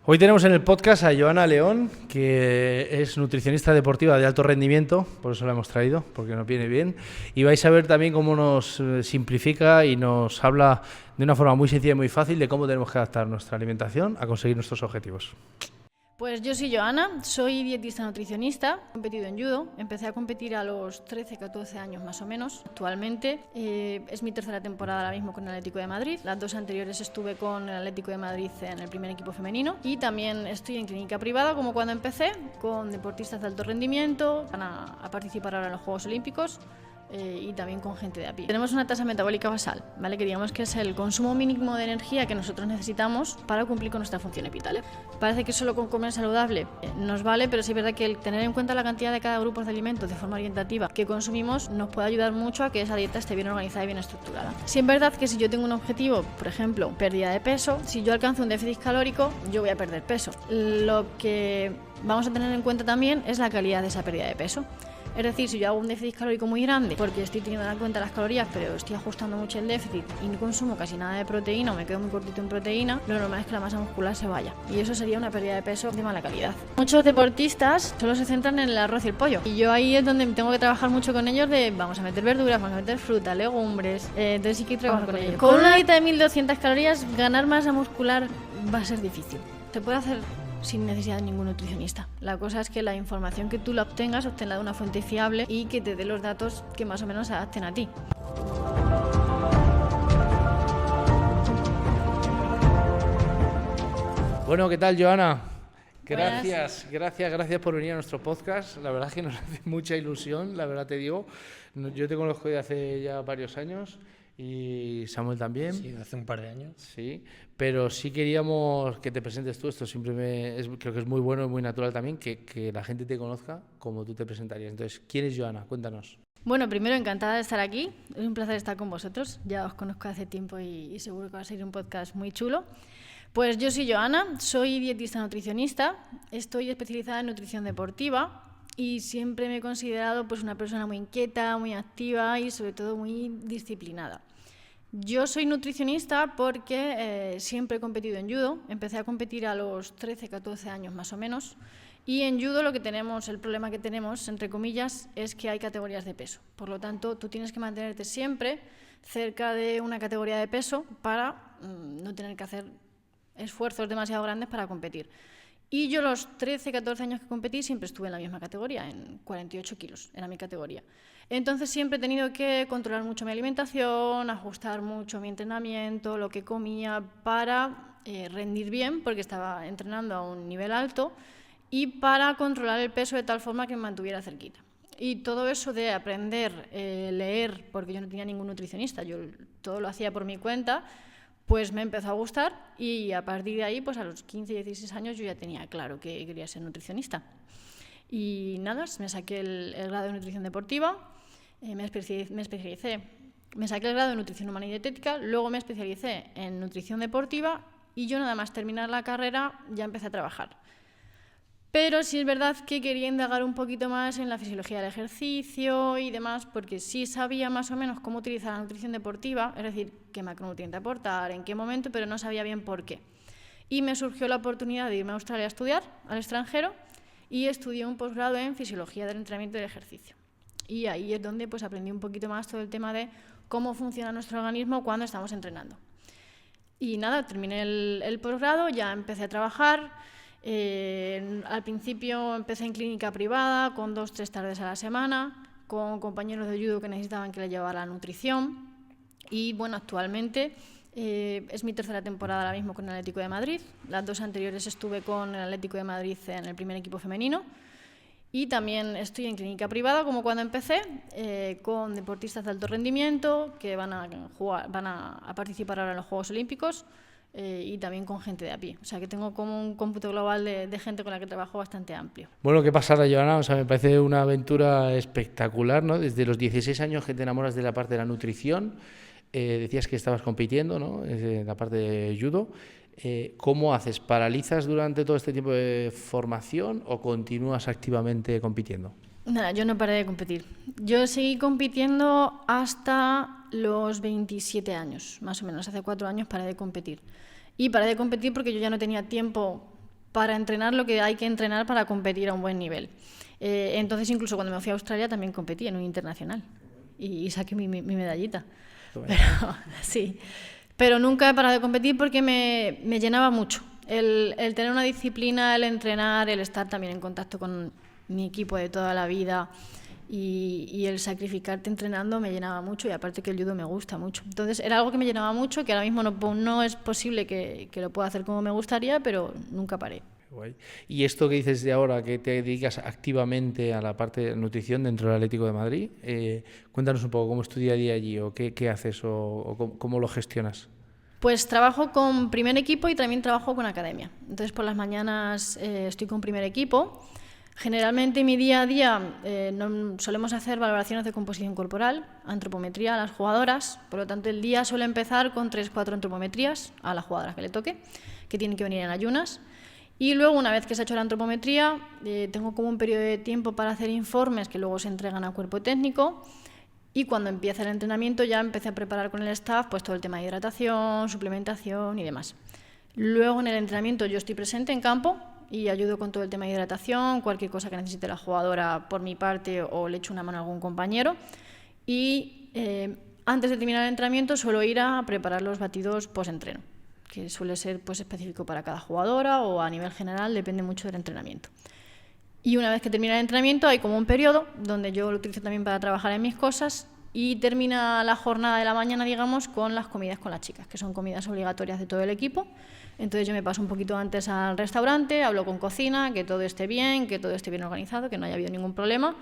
Hoy tenemos en el podcast a Joana León, que es nutricionista deportiva de alto rendimiento, por eso la hemos traído, porque nos viene bien. Y vais a ver también cómo nos simplifica y nos habla de una forma muy sencilla y muy fácil de cómo tenemos que adaptar nuestra alimentación a conseguir nuestros objetivos. Pues yo soy Joana, soy dietista nutricionista, he competido en judo, empecé a competir a los 13-14 años más o menos. Actualmente es mi tercera temporada ahora mismo con el Atlético de Madrid, las dos anteriores estuve con el Atlético de Madrid en el primer equipo femenino y también estoy en clínica privada como cuando empecé, con deportistas de alto rendimiento, van a participar ahora en los Juegos Olímpicos. Y también con gente de a pie. Tenemos una tasa metabólica basal, ¿vale? Que digamos que es el consumo mínimo de energía que nosotros necesitamos para cumplir con nuestra función vital. Parece que solo con comer saludable nos vale, pero sí es verdad que el tener en cuenta la cantidad de cada grupo de alimentos de forma orientativa que consumimos nos puede ayudar mucho a que esa dieta esté bien organizada y bien estructurada. Sí es verdad que si yo tengo un objetivo, por ejemplo, pérdida de peso, si yo alcanzo un déficit calórico, yo voy a perder peso. Lo que vamos a tener en cuenta también es la calidad de esa pérdida de peso. Es decir, si yo hago un déficit calórico muy grande porque estoy teniendo en cuenta las calorías pero estoy ajustando mucho el déficit y no consumo casi nada de proteína o me quedo muy cortito en proteína, lo normal es que la masa muscular se vaya y eso sería una pérdida de peso de mala calidad. Muchos deportistas solo se centran en el arroz y el pollo y yo ahí es donde tengo que trabajar mucho con ellos de vamos a meter verduras, vamos a meter fruta, legumbres, entonces sí que trabajo con ellos. Con una dieta de 1200 calorías ganar masa muscular va a ser difícil. Se puede hacer sin necesidad de ningún nutricionista. La cosa es que la información que tú la obtengas, obténla de una fuente fiable y que te dé los datos que más o menos se adapten a ti. Bueno, ¿qué tal, Joana? Gracias por venir a nuestro podcast. La verdad es que nos hace mucha ilusión, la verdad te digo. Yo te conozco de hace ya varios años y Samuel también. Sí, hace un par de años. Sí, pero sí queríamos que te presentes tú. Esto siempre creo que es muy bueno y muy natural también que la gente te conozca como tú te presentarías. Entonces, ¿quién es Joana? Cuéntanos. Bueno, primero encantada de estar aquí. Es un placer estar con vosotros. Ya os conozco hace tiempo y seguro que va a ser un podcast muy chulo. Pues yo soy Joana, soy dietista nutricionista, estoy especializada en nutrición deportiva y siempre me he considerado pues una persona muy inquieta, muy activa y sobre todo muy disciplinada. Yo soy nutricionista porque siempre he competido en judo, empecé a competir a los 13-14 años más o menos y en judo el problema que tenemos, entre comillas, es que hay categorías de peso. Por lo tanto, tú tienes que mantenerte siempre cerca de una categoría de peso para no tener que hacer esfuerzos demasiado grandes para competir. Y yo los 13-14 años que competí siempre estuve en la misma categoría, en 48 kilos, era mi categoría. Entonces siempre he tenido que controlar mucho mi alimentación, ajustar mucho mi entrenamiento, lo que comía para rendir bien, porque estaba entrenando a un nivel alto, y para controlar el peso de tal forma que me mantuviera cerquita. Y todo eso de aprender, leer, porque yo no tenía ningún nutricionista, yo todo lo hacía por mi cuenta, pues me empezó a gustar y a partir de ahí, pues a los 15-16 años yo ya tenía claro que quería ser nutricionista. Y nada, me saqué el grado de nutrición deportiva, me especialicé, me saqué el grado de nutrición humana y dietética, luego me especialicé en nutrición deportiva y yo nada más terminar la carrera ya empecé a trabajar. Pero sí es verdad que quería indagar un poquito más en la fisiología del ejercicio y demás, porque sí sabía más o menos cómo utilizar la nutrición deportiva, es decir, qué macronutriente aportar, en qué momento, pero no sabía bien por qué. Y me surgió la oportunidad de irme a Australia a estudiar, al extranjero, y estudié un posgrado en fisiología del entrenamiento y del ejercicio. Y ahí es donde pues, aprendí un poquito más todo el tema de cómo funciona nuestro organismo cuando estamos entrenando. Y nada, terminé el posgrado, ya empecé a trabajar. Al principio empecé en clínica privada con 2-3 tardes a la semana con compañeros de judo que necesitaban que les llevara la nutrición y bueno, actualmente es mi tercera temporada ahora mismo con el Atlético de Madrid. Las dos anteriores estuve con el Atlético de Madrid en el primer equipo femenino y también estoy en clínica privada como cuando empecé con deportistas de alto rendimiento que van a participar ahora en los Juegos Olímpicos. Y también con gente de a pie. O sea que tengo como un cómputo global de gente con la que trabajo bastante amplio. Bueno, qué pasada, Joana. O sea, me parece una aventura espectacular, ¿no? Desde los 16 años que te enamoras de la parte de la nutrición. Decías que estabas compitiendo, ¿no? En la parte de judo. ¿Cómo haces? ¿Paralizas durante todo este tiempo de formación o continúas activamente compitiendo? Nada, yo no paré de competir. Yo seguí compitiendo hasta los 27 años, más o menos. Hace 4 años paré de competir. Y paré de competir porque yo ya no tenía tiempo para entrenar lo que hay que entrenar para competir a un buen nivel. Entonces, incluso cuando me fui a Australia también competí en un internacional y saqué mi medallita. Pero, sí. Pero nunca he parado de competir porque me llenaba mucho. El tener una disciplina, el entrenar, el estar también en contacto con mi equipo de toda la vida y el sacrificarte entrenando me llenaba mucho, y aparte que el judo me gusta mucho. Entonces era algo que me llenaba mucho, que ahora mismo no es posible que lo pueda hacer como me gustaría, pero nunca paré. Guay. Y esto que dices de ahora, que te dedicas activamente a la parte de nutrición dentro del Atlético de Madrid, cuéntanos un poco cómo es tu día a día allí, o qué haces, o cómo lo gestionas. Pues trabajo con primer equipo y también trabajo con academia. Entonces por las mañanas estoy con primer equipo. Generalmente mi día a día solemos hacer valoraciones de composición corporal, antropometría a las jugadoras, por lo tanto el día suele empezar con 3-4 antropometrías a las jugadoras que le toque, que tienen que venir en ayunas. Y luego, una vez que se ha hecho la antropometría, tengo como un periodo de tiempo para hacer informes que luego se entregan a cuerpo técnico, y cuando empieza el entrenamiento ya empecé a preparar con el staff pues todo el tema de hidratación, suplementación y demás. Luego en el entrenamiento yo estoy presente en campo y ayudo con todo el tema de hidratación, cualquier cosa que necesite la jugadora por mi parte, o le echo una mano a algún compañero. Y antes de terminar el entrenamiento suelo ir a preparar los batidos post-entreno, que suele ser pues específico para cada jugadora o a nivel general, depende mucho del entrenamiento. Y una vez que termina el entrenamiento hay como un periodo donde yo lo utilizo también para trabajar en mis cosas, y termina la jornada de la mañana, digamos, con las comidas con las chicas, que son comidas obligatorias de todo el equipo. Entonces yo me paso un poquito antes al restaurante, hablo con cocina, que todo esté bien organizado, que no haya habido ningún problema,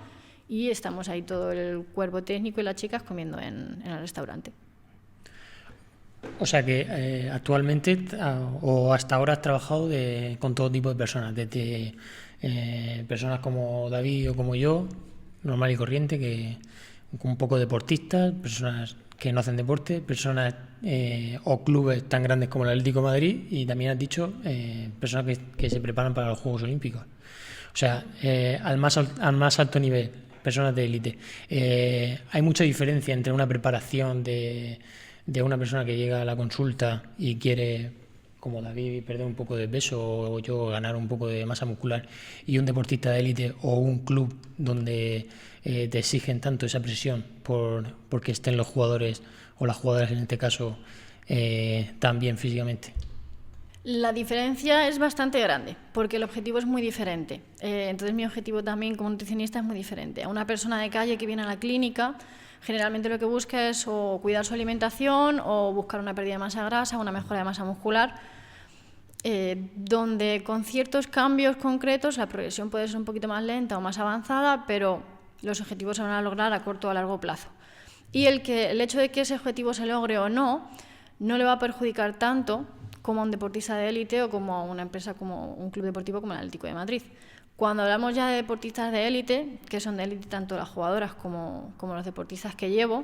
y estamos ahí todo el cuerpo técnico y las chicas comiendo en el restaurante. O sea que actualmente o hasta ahora has trabajado con todo tipo de personas, desde personas como David o como yo, normal y corriente, que un poco deportistas, personas que no hacen deporte, personas o clubes tan grandes como el Atlético de Madrid, y también has dicho personas que se preparan para los Juegos Olímpicos. O sea, al más alto nivel, personas de élite. Hay mucha diferencia entre una preparación de una persona que llega a la consulta y quiere, como David, perder un poco de peso, o yo ganar un poco de masa muscular, y un deportista de élite o un club donde te exigen tanto esa presión porque estén los jugadores o las jugadoras en este caso tan bien físicamente. La diferencia es bastante grande porque el objetivo es muy diferente. Entonces mi objetivo también como nutricionista es muy diferente. A una persona de calle que viene a la clínica, generalmente lo que busca es o cuidar su alimentación o buscar una pérdida de masa grasa o una mejora de masa muscular, donde con ciertos cambios concretos la progresión puede ser un poquito más lenta o más avanzada, pero los objetivos se van a lograr a corto o a largo plazo. Y el hecho de que ese objetivo se logre o no le va a perjudicar tanto como a un deportista de élite o como a una empresa, como un club deportivo como el Atlético de Madrid. Cuando hablamos ya de deportistas de élite, que son de élite tanto las jugadoras como los deportistas que llevo,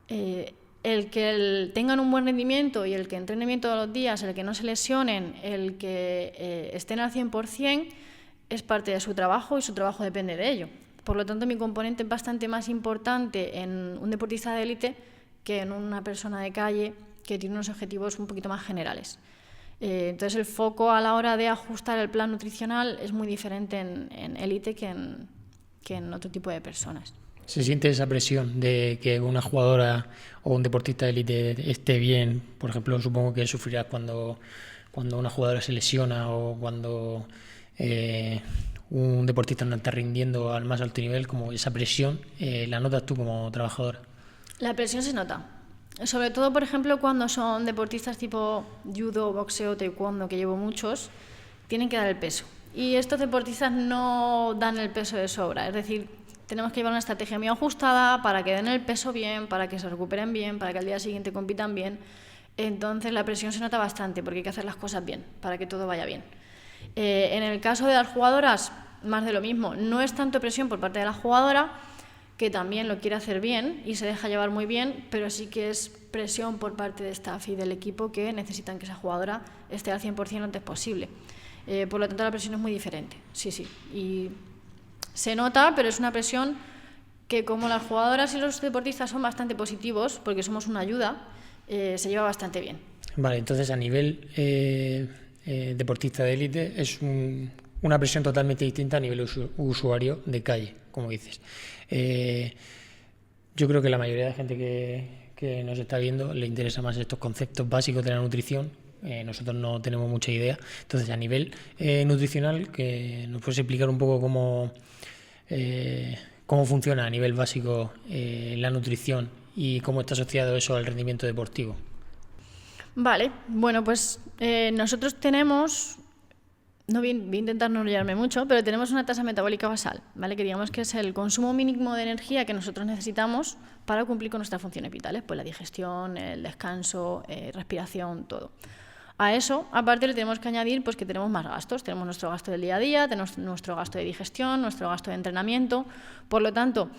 el que tengan un buen rendimiento y el que entrenen bien todos los días, el que no se lesionen, el que estén al 100%, es parte de su trabajo y su trabajo depende de ello. Por lo tanto, mi componente es bastante más importante en un deportista de élite que en una persona de calle que tiene unos objetivos un poquito más generales. Entonces, el foco a la hora de ajustar el plan nutricional es muy diferente en élite que en otro tipo de personas. ¿Se siente esa presión de que una jugadora o un deportista de élite esté bien? Por ejemplo, supongo que sufrirás cuando una jugadora se lesiona o cuando un deportista no está rindiendo al más alto nivel, como esa presión, ¿la notas tú como trabajadora? La presión se nota. Sobre todo, por ejemplo, cuando son deportistas tipo judo, boxeo, taekwondo, que llevo muchos, tienen que dar el peso. Y estos deportistas no dan el peso de sobra. Es decir, tenemos que llevar una estrategia muy ajustada para que den el peso bien, para que se recuperen bien, para que al día siguiente compitan bien. Entonces la presión se nota bastante porque hay que hacer las cosas bien, para que todo vaya bien. En el caso de las jugadoras, más de lo mismo. No es tanto presión por parte de la jugadora, que también lo quiere hacer bien y se deja llevar muy bien, pero sí que es presión por parte de staff y del equipo que necesitan que esa jugadora esté al 100% lo antes posible. Por lo tanto, la presión es muy diferente, sí. Y se nota, pero es una presión que, como las jugadoras y los deportistas son bastante positivos, porque somos una ayuda, se lleva bastante bien. Vale, entonces a nivel deportista de élite es una presión totalmente distinta a nivel usuario de calle, como dices. Yo creo que la mayoría de gente que nos está viendo le interesa más estos conceptos básicos de la nutrición. Nosotros no tenemos mucha idea. Entonces, a nivel nutricional, que nos puedes explicar un poco cómo funciona a nivel básico la nutrición y cómo está asociado eso al rendimiento deportivo. Vale, bueno, pues nosotros tenemos, no voy a intentar no enrollarme mucho, pero tenemos una tasa metabólica basal, ¿vale? Que digamos que es el consumo mínimo de energía que nosotros necesitamos para cumplir con nuestras funciones vitales, pues la digestión, el descanso, respiración, todo. A eso, aparte, le tenemos que añadir pues, que tenemos más gastos. Tenemos nuestro gasto del día a día, tenemos nuestro gasto de digestión, nuestro gasto de entrenamiento. Por lo tanto,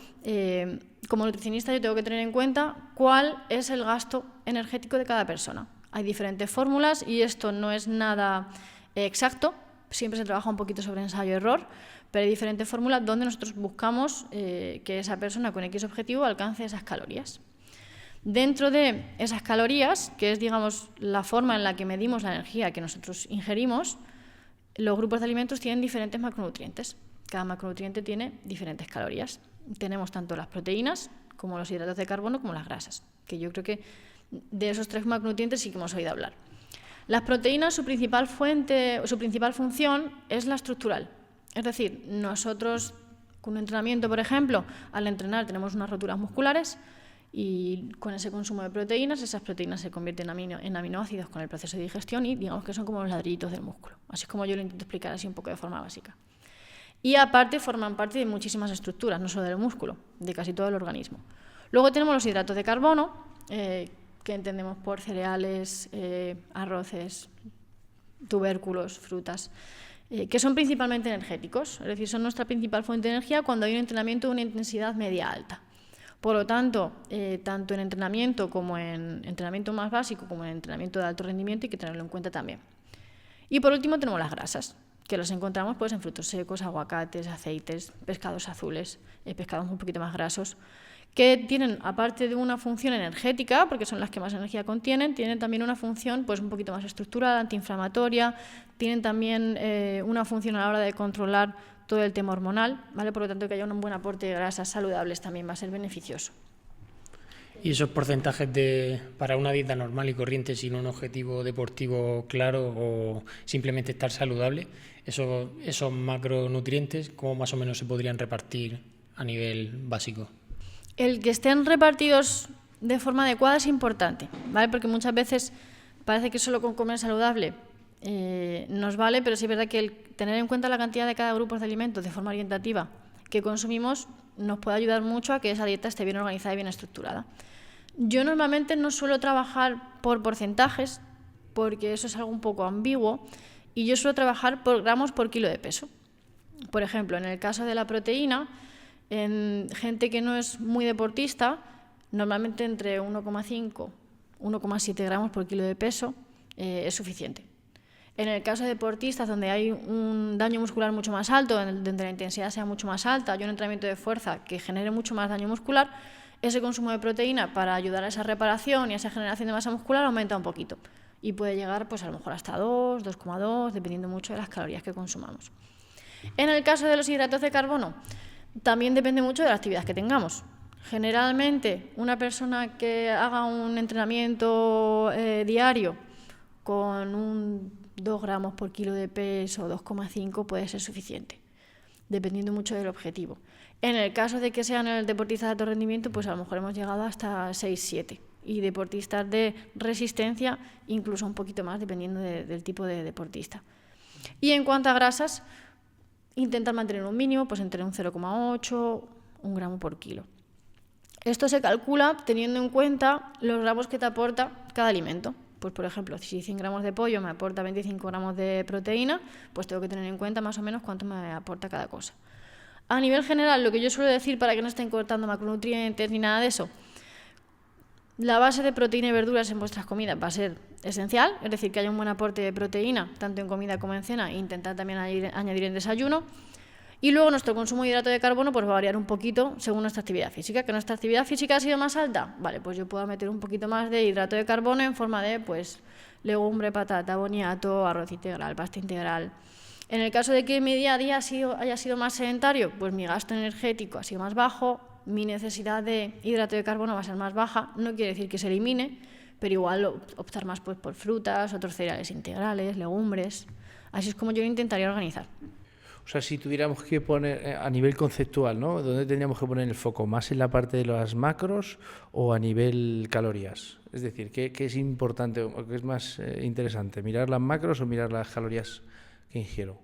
como nutricionista yo tengo que tener en cuenta cuál es el gasto energético de cada persona. Hay diferentes fórmulas y esto no es nada exacto. Siempre se trabaja un poquito sobre ensayo-error, pero hay diferentes fórmulas donde nosotros buscamos que esa persona con X objetivo alcance esas calorías. Dentro de esas calorías, que es, digamos, la forma en la que medimos la energía que nosotros ingerimos, los grupos de alimentos tienen diferentes macronutrientes. Cada macronutriente tiene diferentes calorías. Tenemos tanto las proteínas como los hidratos de carbono como las grasas, que yo creo que de esos 3 macronutrientes sí que hemos oído hablar. Las proteínas, su principal función es la estructural. Es decir, nosotros con un entrenamiento, por ejemplo, al entrenar tenemos unas roturas musculares, y con ese consumo de proteínas, esas proteínas se convierten en aminoácidos con el proceso de digestión y digamos que son como los ladrillitos del músculo. Así es como yo lo intento explicar así un poco de forma básica. Y aparte forman parte de muchísimas estructuras, no solo del músculo, de casi todo el organismo. Luego tenemos los hidratos de carbono, que entendemos por cereales, arroces, tubérculos, frutas, que son principalmente energéticos, es decir, son nuestra principal fuente de energía cuando hay un entrenamiento de una intensidad media-alta. Por lo tanto, tanto en entrenamiento como en entrenamiento más básico como en entrenamiento de alto rendimiento hay que tenerlo en cuenta también. Y por último tenemos las grasas, que las encontramos pues, en frutos secos, aguacates, aceites, pescados azules, pescados un poquito más grasos, que tienen, aparte de una función energética, porque son las que más energía contienen, tienen también una función pues, un poquito más estructurada, antiinflamatoria, tienen también una función a la hora de controlar todo el tema hormonal, ¿vale? Por lo tanto, que haya un buen aporte de grasas saludables también va a ser beneficioso. ¿Y esos porcentajes para una dieta normal y corriente sin un objetivo deportivo claro o simplemente estar saludable, esos macronutrientes, cómo más o menos se podrían repartir a nivel básico? El que estén repartidos de forma adecuada es importante, ¿vale? Porque muchas veces parece que solo con comer saludable nos vale, pero sí es verdad que el tener en cuenta la cantidad de cada grupo de alimentos de forma orientativa que consumimos nos puede ayudar mucho a que esa dieta esté bien organizada y bien estructurada. Yo normalmente no suelo trabajar por porcentajes porque eso es algo un poco ambiguo y yo suelo trabajar por gramos por kilo de peso. Por ejemplo, en el caso de la proteína, en gente que no es muy deportista, normalmente entre 1,5 y 1,7 gramos por kilo de peso es suficiente. En el caso de deportistas donde hay un daño muscular mucho más alto, donde la intensidad sea mucho más alta, hay un entrenamiento de fuerza que genere mucho más daño muscular, ese consumo de proteína para ayudar a esa reparación y a esa generación de masa muscular aumenta un poquito y puede llegar pues, a lo mejor hasta 2, 2,2, dependiendo mucho de las calorías que consumamos. En el caso de los hidratos de carbono, también depende mucho de la actividad que tengamos. Generalmente, una persona que haga un entrenamiento diario con 2 gramos por kilo de peso, 2,5 puede ser suficiente, dependiendo mucho del objetivo. En el caso de que sean el deportista de alto rendimiento, pues a lo mejor hemos llegado hasta 6-7 y deportistas de resistencia incluso un poquito más, dependiendo del tipo de deportista. Y en cuanto a grasas, intentar mantener un mínimo, pues entre un 0,8, 1 gramo por kilo. Esto se calcula teniendo en cuenta los gramos que te aporta cada alimento. Pues por ejemplo, si 100 gramos de pollo me aporta 25 gramos de proteína, pues tengo que tener en cuenta más o menos cuánto me aporta cada cosa. A nivel general, lo que yo suelo decir para que no estén cortando macronutrientes ni nada de eso, la base de proteína y verduras en vuestras comidas va a ser esencial, es decir, que haya un buen aporte de proteína, tanto en comida como en cena, e intentar también añadir en desayuno. Y luego nuestro consumo de hidrato de carbono pues va a variar un poquito según nuestra actividad física. ¿Que nuestra actividad física ha sido más alta? Vale, pues yo puedo meter un poquito más de hidrato de carbono en forma de pues legumbre, patata, boniato, arroz integral, pasta integral. En el caso de que mi día a día haya sido más sedentario, pues mi gasto energético ha sido más bajo, mi necesidad de hidrato de carbono va a ser más baja, no quiere decir que se elimine, pero igual optar más pues, por frutas, otros cereales integrales, legumbres. Así es como yo lo intentaría organizar. O sea, si tuviéramos que poner a nivel conceptual, ¿no? ¿Dónde tendríamos que poner el foco? ¿Más en la parte de las macros o a nivel calorías? Es decir, ¿qué es importante o qué es más interesante? ¿Mirar las macros o mirar las calorías que ingiero?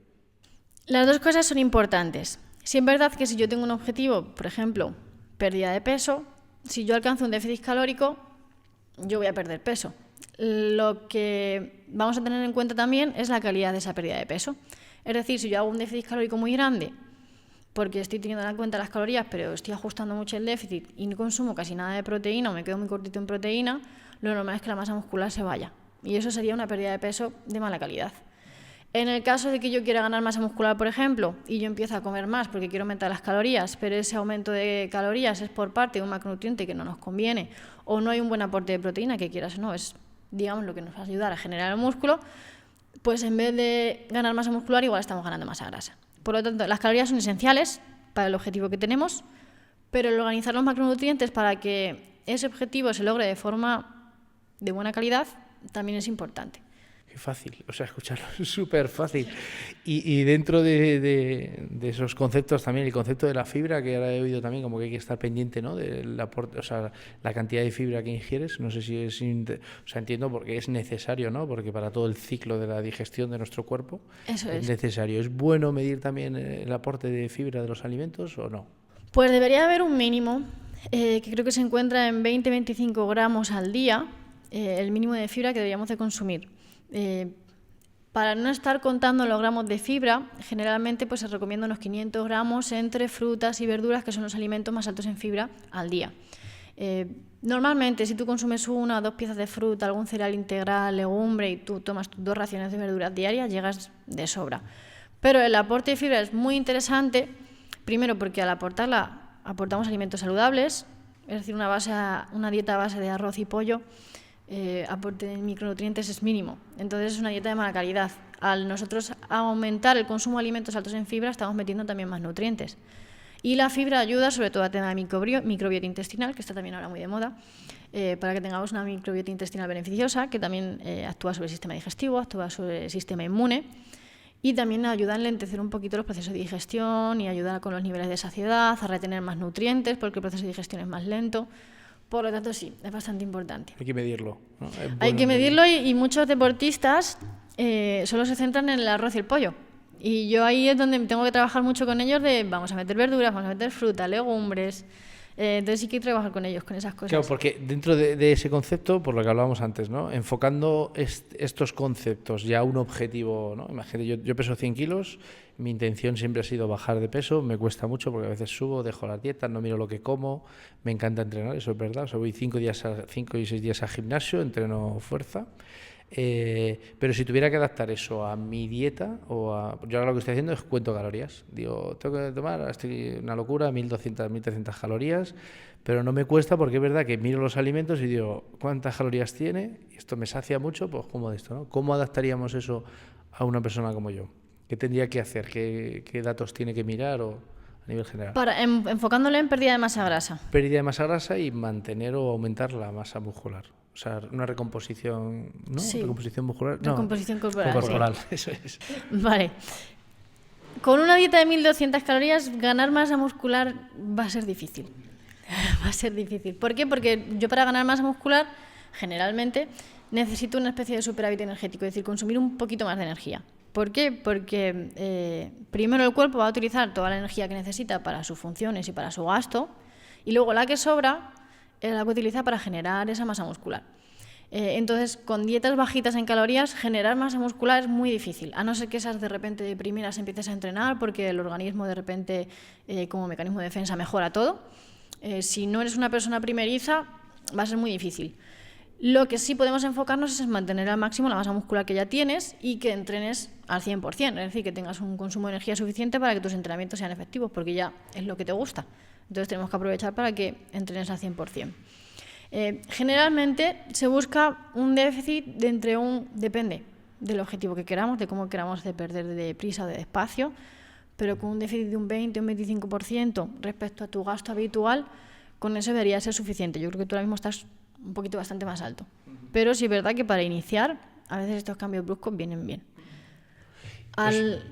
Las dos cosas son importantes. Sí es verdad que si yo tengo un objetivo, por ejemplo, pérdida de peso, si yo alcanzo un déficit calórico, yo voy a perder peso. Lo que vamos a tener en cuenta también es la calidad de esa pérdida de peso. Es decir, si yo hago un déficit calórico muy grande, porque estoy teniendo en cuenta las calorías, pero estoy ajustando mucho el déficit y no consumo casi nada de proteína o me quedo muy cortito en proteína, lo normal es que la masa muscular se vaya. Y eso sería una pérdida de peso de mala calidad. En el caso de que yo quiera ganar masa muscular, por ejemplo, y yo empiezo a comer más porque quiero aumentar las calorías, pero ese aumento de calorías es por parte de un macronutriente que no nos conviene, o no hay un buen aporte de proteína, que quieras o no, es, digamos, lo que nos va a ayudar a generar el músculo, pues en vez de ganar masa muscular, igual estamos ganando masa grasa. Por lo tanto, las calorías son esenciales para el objetivo que tenemos, pero el organizar los macronutrientes para que ese objetivo se logre de forma de buena calidad también es importante. Qué fácil, o sea, escucharlo es súper fácil. Y dentro de esos conceptos también, el concepto de la fibra, que ahora he oído también como que hay que estar pendiente, ¿no? Del aporte, o sea, la cantidad de fibra que ingieres, no sé si es, o sea, entiendo porque es necesario, ¿no? Porque para todo el ciclo de la digestión de nuestro cuerpo Eso es necesario. ¿Es bueno medir también el aporte de fibra de los alimentos o no? Pues debería haber un mínimo, que creo que se encuentra en 20-25 gramos al día, el mínimo de fibra que deberíamos de consumir. Para no estar contando los gramos de fibra, generalmente pues se recomienda unos 500 gramos entre frutas y verduras, que son los alimentos más altos en fibra al día. Normalmente, si tú consumes 1 o 2 piezas de fruta, algún cereal integral, legumbre y tú tomas tus 2 raciones de verduras diarias, llegas de sobra. Pero el aporte de fibra es muy interesante, primero porque al aportarla aportamos alimentos saludables, es decir, una dieta a base de arroz y pollo, aporte de micronutrientes es mínimo, entonces es una dieta de mala calidad. Al nosotros aumentar el consumo de alimentos altos en fibra, estamos metiendo también más nutrientes. Y la fibra ayuda sobre todo a tener microbiota intestinal, que está también ahora muy de moda, para que tengamos una microbiota intestinal beneficiosa, que también actúa sobre el sistema digestivo, actúa sobre el sistema inmune, y también ayuda a enlentecer un poquito los procesos de digestión y ayuda con los niveles de saciedad, a retener más nutrientes, porque el proceso de digestión es más lento. Por lo tanto, sí, es bastante importante. Hay que medirlo, ¿no? Hay que medirlo y muchos deportistas solo se centran en el arroz y el pollo. Y yo ahí es donde tengo que trabajar mucho con ellos de vamos a meter verduras, vamos a meter fruta, legumbres. Entonces sí que hay que trabajar con ellos, con esas cosas. Claro, porque dentro de ese concepto, por lo que hablábamos antes, ¿no? Enfocando estos conceptos ya a un objetivo, ¿no? Imagínate, yo peso 100 kilos, mi intención siempre ha sido bajar de peso, me cuesta mucho porque a veces subo, dejo las dietas, no miro lo que como, me encanta entrenar, eso es verdad, o sea, voy 5 y 6 días al gimnasio, entreno fuerza. Pero si tuviera que adaptar eso a mi dieta yo ahora lo que estoy haciendo es cuento calorías, digo, tengo que tomar, estoy una locura, 1200, 1300 calorías, pero no me cuesta porque es verdad que miro los alimentos y digo, ¿cuántas calorías tiene? Y esto me sacia mucho, pues como de esto, ¿no? ¿Cómo adaptaríamos eso a una persona como yo? ¿Qué tendría que hacer? ¿Qué datos tiene que mirar o a nivel general? Enfocándolo en pérdida de masa grasa. Pérdida de masa grasa y mantener o aumentar la masa muscular. O sea, una recomposición, ¿no? Sí. Recomposición muscular. Recomposición corporal. Corporal, sí. Eso es. Vale. Con una dieta de 1200 calorías, ganar masa muscular va a ser difícil. Va a ser difícil. ¿Por qué? Porque yo para ganar masa muscular, generalmente, necesito una especie de superávit energético, es decir, consumir un poquito más de energía. ¿Por qué? Porque primero el cuerpo va a utilizar toda la energía que necesita para sus funciones y para su gasto, y luego la que sobra es la que utiliza para generar esa masa muscular. Entonces, con dietas bajitas en calorías, generar masa muscular es muy difícil, a no ser que esas de repente de primeras empieces a entrenar, porque el organismo de repente, como mecanismo de defensa, mejora todo. Si no eres una persona primeriza, va a ser muy difícil. Lo que sí podemos enfocarnos es en mantener al máximo la masa muscular que ya tienes y que entrenes al 100%, es decir, que tengas un consumo de energía suficiente para que tus entrenamientos sean efectivos, porque ya es lo que te gusta. Entonces tenemos que aprovechar para que entrenes al 100%. Generalmente se busca un déficit de depende del objetivo que queramos, de cómo queramos de perder de prisa o de despacio, pero con un déficit de un 20 o un 25% respecto a tu gasto habitual, con eso debería ser suficiente. Yo creo que tú ahora mismo estás un poquito bastante más alto. Pero sí es verdad que para iniciar, a veces estos cambios bruscos vienen bien.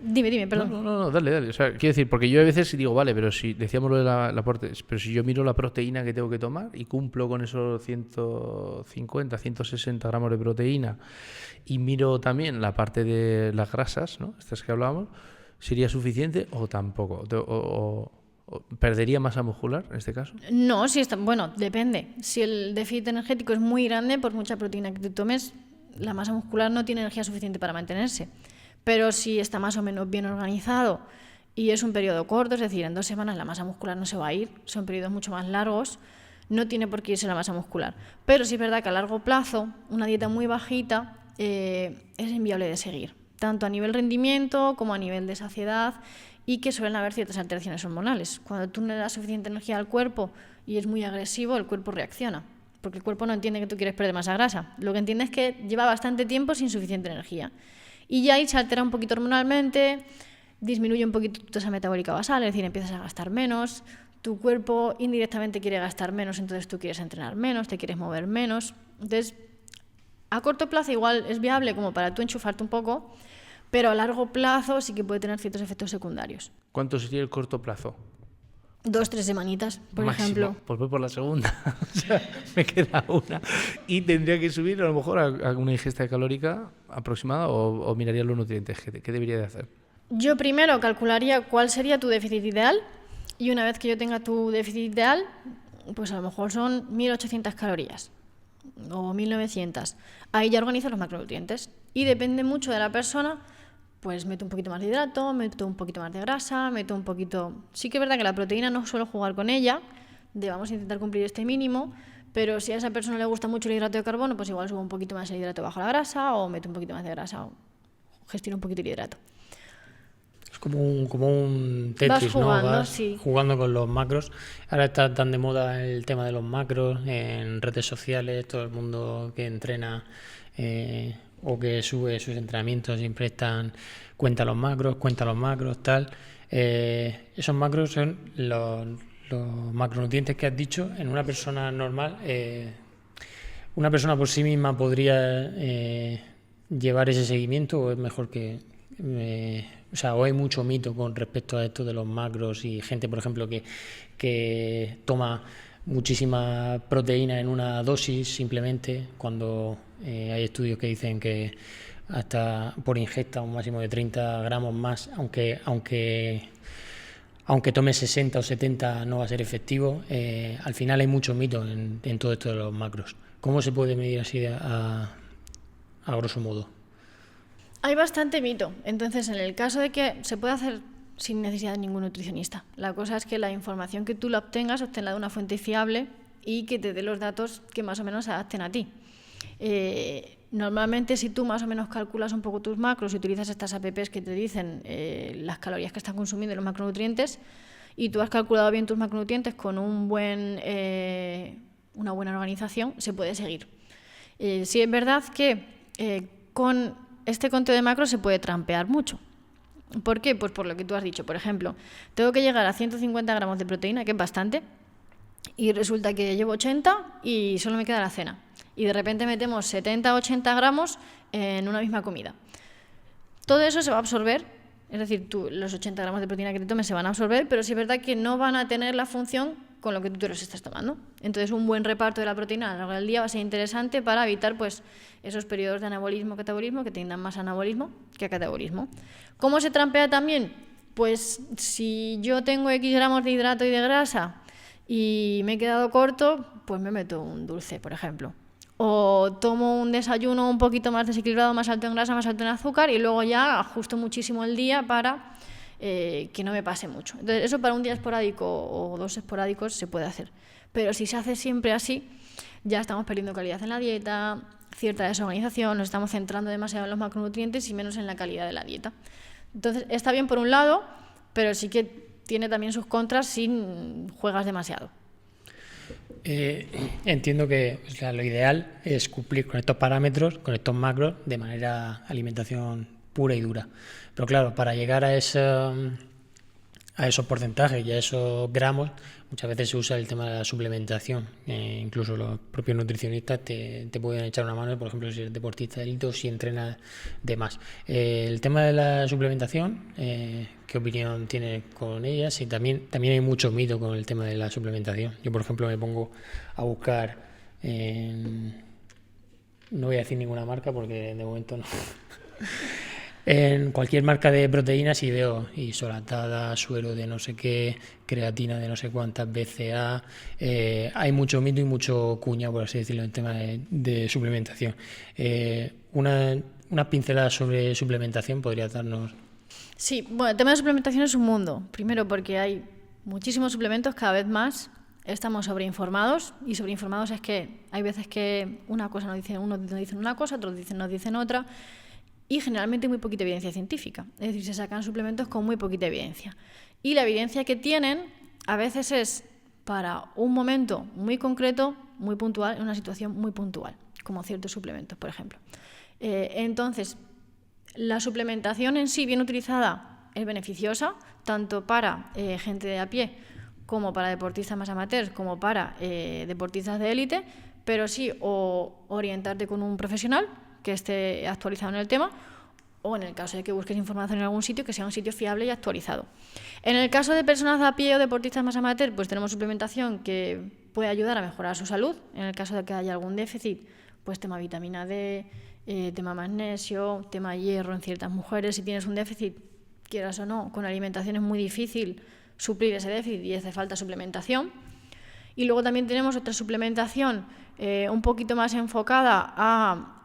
Dime, perdón. No, dale. O sea, quiero decir, porque yo a veces digo, vale, pero si decíamos lo de la aporte, pero si yo miro la proteína que tengo que tomar y cumplo con esos 150, 160 gramos de proteína y miro también la parte de las grasas, ¿no? Estas que hablábamos, ¿sería suficiente o tampoco? ¿O perdería masa muscular en este caso? No, bueno, depende. Si el déficit energético es muy grande, por mucha proteína que te tomes, la masa muscular no tiene energía suficiente para mantenerse. Pero si está más o menos bien organizado y es un periodo corto, es decir, en 2 semanas la masa muscular no se va a ir, son periodos mucho más largos, no tiene por qué irse la masa muscular. Pero sí es verdad que a largo plazo una dieta muy bajita es inviable de seguir, tanto a nivel rendimiento como a nivel de saciedad, y que suelen haber ciertas alteraciones hormonales. Cuando tú no le das suficiente energía al cuerpo y es muy agresivo, el cuerpo reacciona, porque el cuerpo no entiende que tú quieres perder masa grasa. Lo que entiende es que lleva bastante tiempo sin suficiente energía. Y ya ahí se altera un poquito hormonalmente, disminuye un poquito tu tasa metabólica basal, es decir, empiezas a gastar menos, tu cuerpo indirectamente quiere gastar menos, entonces tú quieres entrenar menos, te quieres mover menos. Entonces, a corto plazo igual es viable como para tú enchufarte un poco, pero a largo plazo sí que puede tener ciertos efectos secundarios. ¿Cuánto sería el corto plazo? 2-3 semanitas, por Máximo. ejemplo. Pues voy por la segunda. O sea, me queda una. Y tendría que subir a lo mejor a una ingesta calórica aproximada o miraría los nutrientes. ¿Qué debería de hacer? Yo primero calcularía cuál sería tu déficit ideal, y una vez que yo tenga tu déficit ideal, pues a lo mejor son 1.800 calorías o 1.900. Ahí ya organizo los macronutrientes y depende mucho de la persona. Pues meto un poquito más de hidrato, meto un poquito más de grasa, meto un poquito... Sí que es verdad que la proteína no suelo jugar con ella, vamos a intentar cumplir este mínimo, pero si a esa persona le gusta mucho el hidrato de carbono, pues igual subo un poquito más el hidrato bajo la grasa, o meto un poquito más de grasa, o gestiono un poquito el hidrato. Es como un Tetris, Vas jugando, ¿no? Vas sí. jugando con los macros. Ahora está tan de moda el tema de los macros en redes sociales, todo el mundo que entrena... o que sube sus entrenamientos siempre cuenta los macros, tal. Esos macros son los macronutrientes que has dicho. En una persona normal, una persona por sí misma podría llevar ese seguimiento, o es mejor que... o hay mucho mito con respecto a esto de los macros, y gente, por ejemplo, que toma muchísima proteína en una dosis simplemente, cuando hay estudios que dicen que hasta por ingesta un máximo de 30 gramos más, aunque tome 60 o 70 no va a ser efectivo. Al final hay mucho mito en todo esto de los macros. ¿Cómo se puede medir así a grosso modo? Hay bastante mito. Entonces, en el caso de que se puede hacer sin necesidad de ningún nutricionista, la cosa es que la información que tú la obtengas, obténla de una fuente fiable y que te dé los datos que más o menos se adapten a ti. Normalmente, si tú más o menos calculas un poco tus macros y utilizas estas apps que te dicen las calorías que están consumiendo y los macronutrientes, y tú has calculado bien tus macronutrientes con una buena organización, se puede seguir. Sí es verdad que con este conteo de macros se puede trampear mucho. ¿Por qué? Pues por lo que tú has dicho. Por ejemplo, tengo que llegar a 150 gramos de proteína, que es bastante, y resulta que llevo 80 y solo me queda la cena. Y de repente metemos 70 o 80 gramos en una misma comida. Todo eso se va a absorber, es decir, los 80 gramos de proteína que te tomes se van a absorber, pero sí es verdad que no van a tener la función con lo que tú te los estás tomando. Entonces, un buen reparto de la proteína a lo largo del día va a ser interesante para evitar pues esos periodos de anabolismo-catabolismo que tengan más anabolismo que catabolismo. ¿Cómo se trampea también? Pues si yo tengo X gramos de hidrato y de grasa y me he quedado corto, pues me meto un dulce, por ejemplo. O tomo un desayuno un poquito más desequilibrado, más alto en grasa, más alto en azúcar, y luego ya ajusto muchísimo el día para que no me pase mucho. Entonces, eso para un día esporádico o 2 esporádicos se puede hacer. Pero si se hace siempre así, ya estamos perdiendo calidad en la dieta, cierta desorganización, nos estamos centrando demasiado en los macronutrientes y menos en la calidad de la dieta. Entonces, está bien por un lado, pero sí que tiene también sus contras si juegas demasiado. Entiendo que lo ideal es cumplir con estos parámetros, con estos macros, de manera alimentación pura y dura. Pero claro, para llegar a esos porcentajes y a esos gramos, muchas veces se usa el tema de la suplementación. Incluso los propios nutricionistas te pueden echar una mano, por ejemplo, si eres deportista de élite o si entrenas de más. El tema de la suplementación, ¿qué opinión tienes con ella? Sí, también hay mucho mito con el tema de la suplementación. Yo, por ejemplo, me pongo a buscar, no voy a decir ninguna marca porque de momento no. En cualquier marca de proteínas y veo isolatada, suero de no sé qué, creatina de no sé cuántas, BCA, hay mucho mito y mucho cuña, por así decirlo, en tema de suplementación. Una pincelada sobre suplementación podría darnos. Sí, bueno, el tema de suplementación es un mundo. Primero porque hay muchísimos suplementos, cada vez más estamos sobreinformados, y sobreinformados es que hay veces que una cosa unos dicen una cosa, otros nos dicen otra, y generalmente muy poquita evidencia científica. Es decir, se sacan suplementos con muy poquita evidencia. Y la evidencia que tienen a veces es para un momento muy concreto, muy puntual, en una situación muy puntual, como ciertos suplementos, por ejemplo. Entonces, la suplementación en sí, bien utilizada, es beneficiosa, tanto para gente de a pie, como para deportistas más amateurs, como para deportistas de élite, pero sí, o orientarte con un profesional que esté actualizado en el tema, o en el caso de que busques información en algún sitio, que sea un sitio fiable y actualizado. En el caso de personas de a pie o deportistas más amateur, pues tenemos suplementación que puede ayudar a mejorar su salud. En el caso de que haya algún déficit, pues tema vitamina D, tema magnesio, tema hierro en ciertas mujeres. Si tienes un déficit, quieras o no, con alimentación es muy difícil suplir ese déficit y hace falta suplementación. Y luego también tenemos otra suplementación un poquito más enfocada a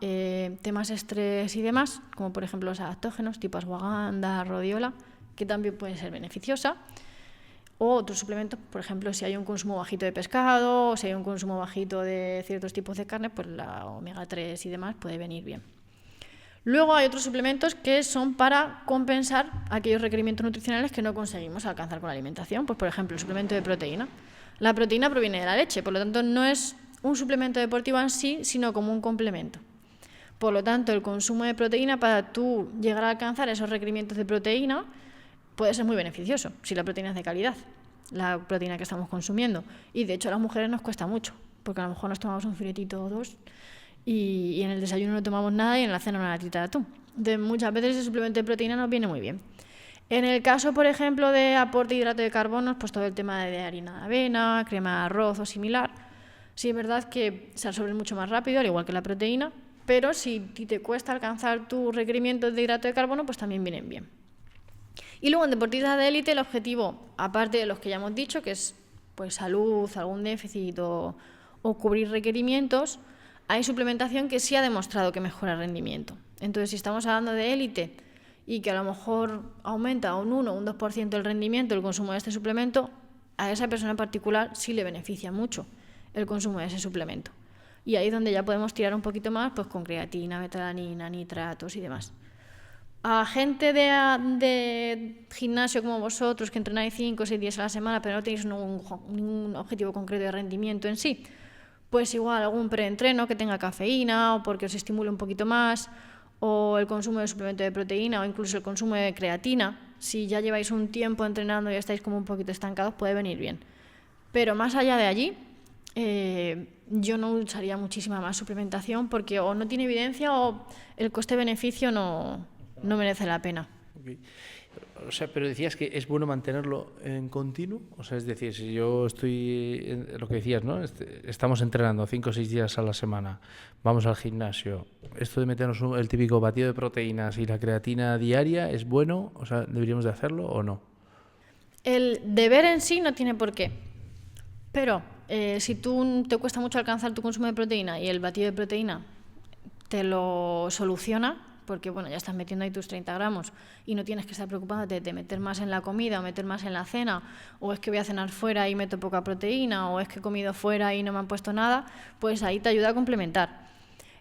temas estrés y demás, como por ejemplo los adaptógenos tipo ashwagandha, rodiola, que también puede ser beneficiosa. O otros suplementos, por ejemplo, si hay un consumo bajito de pescado, o si hay un consumo bajito de ciertos tipos de carne, pues la omega 3 y demás puede venir bien. Luego hay otros suplementos que son para compensar aquellos requerimientos nutricionales que no conseguimos alcanzar con la alimentación. Pues por ejemplo, el suplemento de proteína. La proteína proviene de la leche, por lo tanto no es un suplemento deportivo en sí, sino como un complemento. Por lo tanto, el consumo de proteína para tú llegar a alcanzar esos requerimientos de proteína puede ser muy beneficioso, si la proteína es de calidad, la proteína que estamos consumiendo. Y de hecho a las mujeres nos cuesta mucho, porque a lo mejor nos tomamos un filetito o dos y en el desayuno no tomamos nada y en la cena una latita de atún. Entonces, muchas veces ese suplemento de proteína nos viene muy bien. En el caso, por ejemplo, de aporte de hidrato de carbono, pues todo el tema de harina de avena, crema de arroz o similar, sí es verdad que se absorben mucho más rápido, al igual que la proteína, pero si te cuesta alcanzar tus requerimientos de hidrato de carbono, pues también vienen bien. Y luego en deportistas de élite el objetivo, aparte de los que ya hemos dicho, que es pues salud, algún déficit o cubrir requerimientos, hay suplementación que sí ha demostrado que mejora el rendimiento. Entonces, si estamos hablando de élite y que a lo mejor aumenta un 1 o un 2% el rendimiento del consumo de este suplemento, a esa persona en particular sí le beneficia mucho el consumo de ese suplemento. Y ahí es donde ya podemos tirar un poquito más pues con creatina, betalanina, nitratos y demás. A gente de gimnasio como vosotros, que entrenáis 5 o 6 días a la semana, pero no tenéis ningún objetivo concreto de rendimiento en sí, pues igual algún preentreno que tenga cafeína o porque os estimule un poquito más, o el consumo de suplemento de proteína o incluso el consumo de creatina, si ya lleváis un tiempo entrenando y estáis como un poquito estancados, puede venir bien. Pero más allá de allí, yo no usaría muchísima más suplementación porque o no tiene evidencia o el coste-beneficio no merece la pena. Okay. O sea, pero decías que es bueno mantenerlo en continuo, o sea, es decir, si yo estoy, lo que decías, ¿no? Estamos entrenando 5 o 6 días a la semana, vamos al gimnasio, esto de meternos el típico batido de proteínas y la creatina diaria, ¿es bueno? O sea, ¿deberíamos de hacerlo o no? El deber en sí no tiene por qué, pero si tú te cuesta mucho alcanzar tu consumo de proteína y el batido de proteína te lo soluciona, porque bueno, ya estás metiendo ahí tus 30 gramos y no tienes que estar preocupándote de meter más en la comida o meter más en la cena, o es que voy a cenar fuera y meto poca proteína, o es que he comido fuera y no me han puesto nada, pues ahí te ayuda a complementar.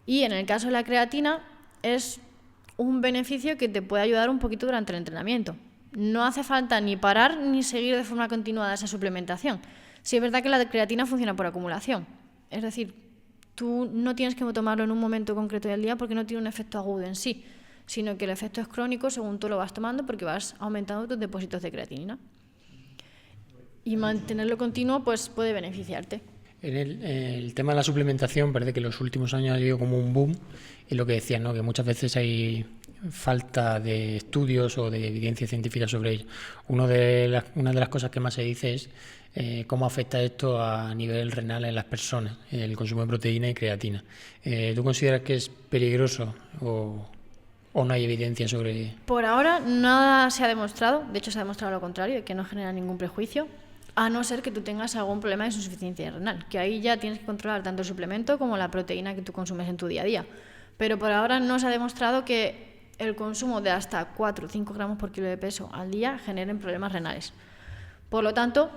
Y en el caso de la creatina es un beneficio que te puede ayudar un poquito durante el entrenamiento. No hace falta ni parar ni seguir de forma continuada esa suplementación. Sí es verdad que la creatina funciona por acumulación. Es decir, tú no tienes que tomarlo en un momento concreto del día porque no tiene un efecto agudo en sí, sino que el efecto es crónico según tú lo vas tomando porque vas aumentando tus depósitos de creatinina. Y mantenerlo continuo pues puede beneficiarte. En el tema de la suplementación parece que en los últimos años ha habido como un boom, y lo que decías, ¿no? Que muchas veces hay falta de estudios o de evidencia científica sobre ello. Una de las cosas que más se dice es cómo afecta esto a nivel renal en las personas, el consumo de proteína y creatina. ¿Tú consideras que es peligroso o no hay evidencia sobre...? Por ahora nada se ha demostrado, de hecho se ha demostrado lo contrario, que no genera ningún prejuicio, a no ser que tú tengas algún problema de insuficiencia renal, que ahí ya tienes que controlar tanto el suplemento como la proteína que tú consumes en tu día a día. Pero por ahora no se ha demostrado que el consumo de hasta 4 o 5 gramos por kilo de peso al día generen problemas renales. Por lo tanto,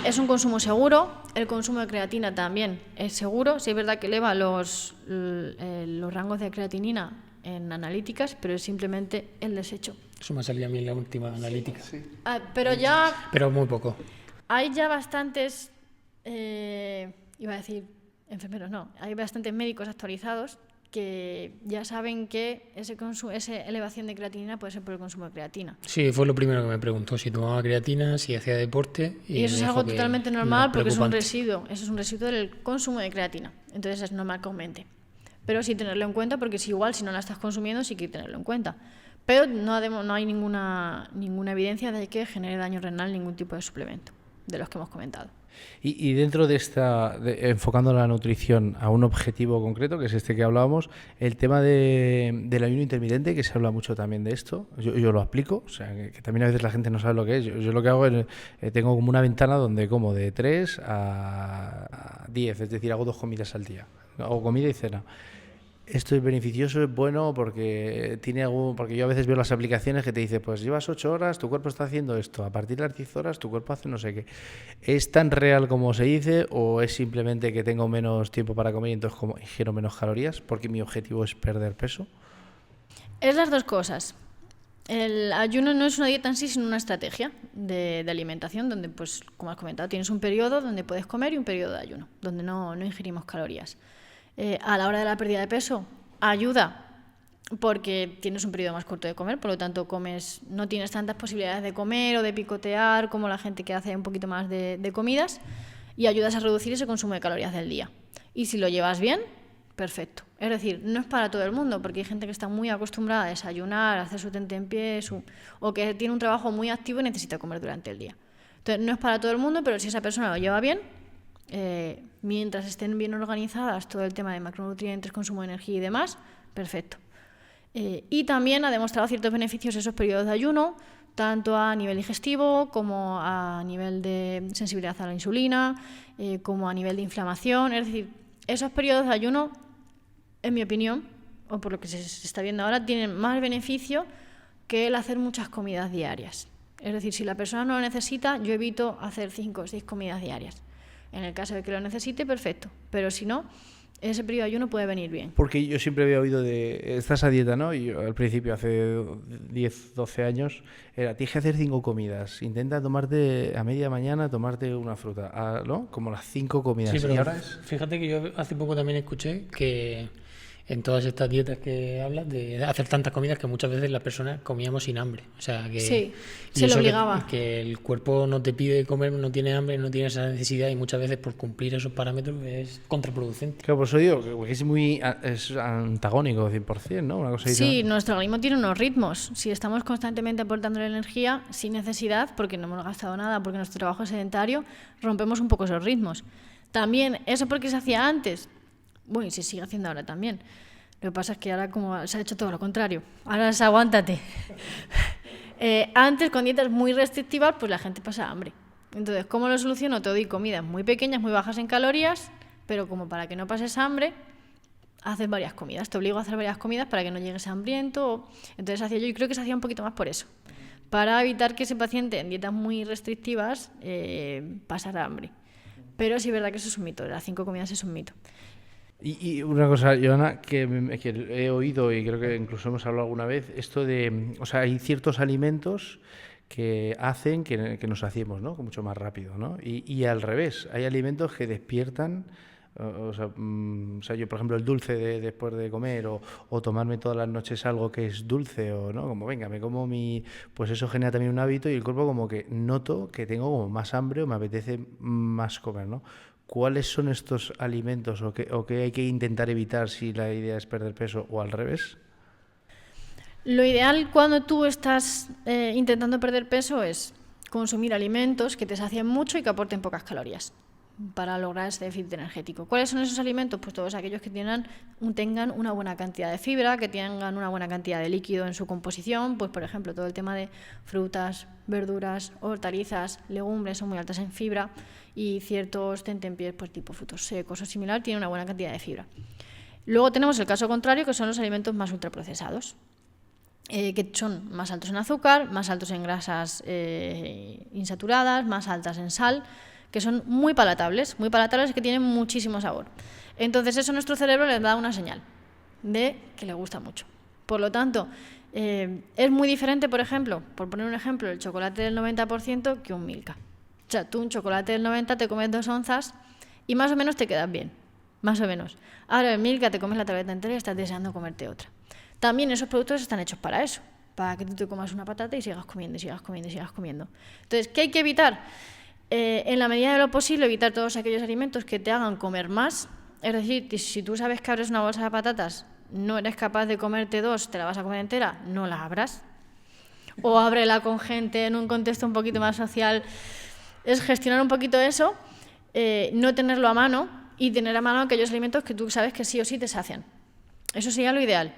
es un consumo seguro, el consumo de creatina también es seguro, sí es verdad que eleva los rangos de creatinina en analíticas, pero es simplemente el desecho. Eso me ha salido a mí en la última analítica. Sí. Pero muy poco. Hay ya bastantes, iba a decir enfermeros, no, hay bastantes médicos actualizados que ya saben que esa elevación de creatinina puede ser por el consumo de creatina. Sí, fue lo primero que me preguntó, si tomaba creatina, si hacía deporte. Y eso es algo totalmente normal porque es un residuo, eso es un residuo del consumo de creatina, entonces es normal que aumente. Pero sí tenerlo en cuenta porque si no la estás consumiendo sí que hay que tenerlo en cuenta. Pero no hay ninguna evidencia de que genere daño renal ningún tipo de suplemento de los que hemos comentado. Y dentro de enfocando la nutrición a un objetivo concreto, que es este que hablábamos, el tema del ayuno intermitente, que se habla mucho también de esto, yo lo aplico, o sea, que también a veces la gente no sabe lo que es. Yo lo que hago es, tengo como una ventana donde como de 3 a 10, es decir, hago 2 comidas al día, hago comida y cena. Esto es beneficioso, es bueno porque porque yo a veces veo las aplicaciones que te dice, pues llevas 8 horas, tu cuerpo está haciendo esto, a partir de las 10 horas tu cuerpo hace no sé qué. ¿Es tan real como se dice o es simplemente que tengo menos tiempo para comer y entonces ingiero menos calorías porque mi objetivo es perder peso? Es las dos cosas. El ayuno no es una dieta en sí, sino una estrategia de alimentación donde, pues, como has comentado, tienes un periodo donde puedes comer y un periodo de ayuno, donde no ingerimos calorías. A la hora de la pérdida de peso ayuda porque tienes un periodo más corto de comer, por lo tanto no tienes tantas posibilidades de comer o de picotear como la gente que hace un poquito más de comidas, y ayudas a reducir ese consumo de calorías del día. Y si lo llevas bien, perfecto. Es decir, no es para todo el mundo porque hay gente que está muy acostumbrada a desayunar, a hacer su tentempié o que tiene un trabajo muy activo y necesita comer durante el día. Entonces no es para todo el mundo, pero si esa persona lo lleva bien, mientras estén bien organizadas todo el tema de macronutrientes, consumo de energía y demás, perfecto. Y también ha demostrado ciertos beneficios esos periodos de ayuno, tanto a nivel digestivo como a nivel de sensibilidad a la insulina, como a nivel de inflamación. Es decir, esos periodos de ayuno, en mi opinión, o por lo que se está viendo ahora, tienen más beneficio que el hacer muchas comidas diarias. Es decir, si la persona no lo necesita, yo evito hacer 5 o 6 comidas diarias. En el caso de que lo necesite, perfecto. Pero si no, ese periodo de ayuno puede venir bien. Porque yo siempre había oído estás a dieta, ¿no? Y yo, al principio, hace 10, 12 años, tienes que hacer 5 comidas. Intenta tomarte a media mañana, tomarte una fruta, ¿no? Como las 5 comidas. Sí, pero y ahora fíjate que yo hace poco también escuché que en todas estas dietas que hablas de hacer tantas comidas que muchas veces las personas comíamos sin hambre. O sea, que sí, se lo obligaba. Que el cuerpo no te pide comer, no tiene hambre, no tiene esa necesidad, y muchas veces por cumplir esos parámetros es contraproducente. Claro, por eso digo que es antagónico 100%, ¿no? Una cosa sí, nuestro organismo tiene unos ritmos. Si estamos constantemente aportando la energía sin necesidad, porque no hemos gastado nada, porque nuestro trabajo es sedentario, rompemos un poco esos ritmos. También, ¿eso porque se hacía antes? Bueno, y se sigue haciendo ahora también. Lo que pasa es que ahora como se ha hecho todo lo contrario. Ahora es aguántate. Antes, con dietas muy restrictivas, pues la gente pasa hambre. Entonces, ¿cómo lo soluciono? Te doy comidas muy pequeñas, muy bajas en calorías, pero como para que no pases hambre, haces varias comidas. Te obligo a hacer varias comidas para que no llegues hambriento. Entonces hacía yo, y creo que se hacía un poquito más por eso. Para evitar que ese paciente en dietas muy restrictivas pasara hambre. Pero sí es verdad que eso es un mito. Las 5 comidas es un mito. Y una cosa, Joana, que he oído y creo que incluso hemos hablado alguna vez, esto de, o sea, hay ciertos alimentos que hacen que nos saciemos, ¿no? Mucho más rápido, ¿no? Y al revés, hay alimentos que despiertan. O sea, yo, por ejemplo, el dulce después de comer o tomarme todas las noches algo que es dulce o no, como venga, me como pues eso genera también un hábito y el cuerpo como que noto que tengo como más hambre o me apetece más comer, ¿no? ¿Cuáles son estos alimentos o qué hay que intentar evitar si la idea es perder peso o al revés? Lo ideal cuando tú estás intentando perder peso es consumir alimentos que te sacien mucho y que aporten pocas calorías para lograr ese déficit energético. ¿Cuáles son esos alimentos? Pues todos aquellos que tengan una buena cantidad de fibra, que tengan una buena cantidad de líquido en su composición, pues por ejemplo todo el tema de frutas, verduras, hortalizas, legumbres son muy altas en fibra y ciertos tentempiés pues tipo frutos secos o similar tienen una buena cantidad de fibra. Luego tenemos el caso contrario, que son los alimentos más ultraprocesados, que son más altos en azúcar, más altos en grasas insaturadas, más altas en sal, que son muy palatables y que tienen muchísimo sabor. Entonces eso a nuestro cerebro le da una señal de que le gusta mucho. Por lo tanto, es muy diferente, por ejemplo, por poner un ejemplo, el chocolate del 90% que un Milka. O sea, tú un chocolate del 90 te comes 2 onzas y más o menos te quedas bien, más o menos. Ahora el Milka te comes la tableta entera y estás deseando comerte otra. También esos productos están hechos para eso, para que tú te comas una patata y sigas comiendo, y sigas comiendo, y sigas comiendo. Entonces, ¿qué hay que evitar? En la medida de lo posible, evitar todos aquellos alimentos que te hagan comer más. Es decir, si tú sabes que abres una bolsa de patatas, no eres capaz de comerte 2, te la vas a comer entera, no la abras. O ábrela con gente en un contexto un poquito más social. Es gestionar un poquito eso, no tenerlo a mano y tener a mano aquellos alimentos que tú sabes que sí o sí te sacian. Eso sería lo ideal.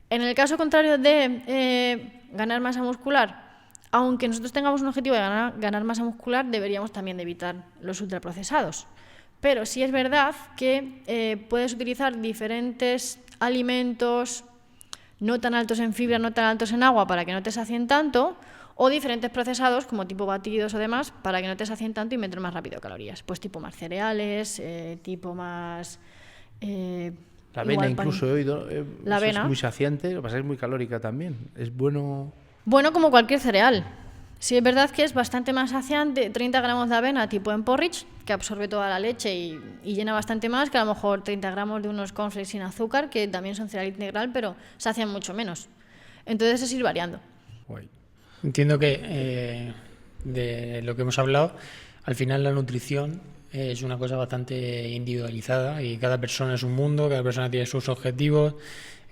En el caso contrario de ganar masa muscular, aunque nosotros tengamos un objetivo de ganar masa muscular, deberíamos también de evitar los ultraprocesados. Pero sí es verdad que puedes utilizar diferentes alimentos no tan altos en fibra, no tan altos en agua, para que no te sacien tanto, o diferentes procesados, como tipo batidos o demás, para que no te sacien tanto y meter más rápido calorías. Pues tipo más cereales, tipo más... la avena incluso he oído, la avena es muy saciante, lo que pasa es muy calórica también. Es bueno... Bueno, como cualquier cereal. Sí, es verdad que es bastante más saciante, 30 gramos de avena tipo en porridge, que absorbe toda la leche y llena bastante más, que a lo mejor 30 gramos de unos cornflakes sin azúcar, que también son cereal integral, pero sacian mucho menos. Entonces es ir variando. Guay. Entiendo que de lo que hemos hablado, al final la nutrición es una cosa bastante individualizada y cada persona es un mundo, cada persona tiene sus objetivos.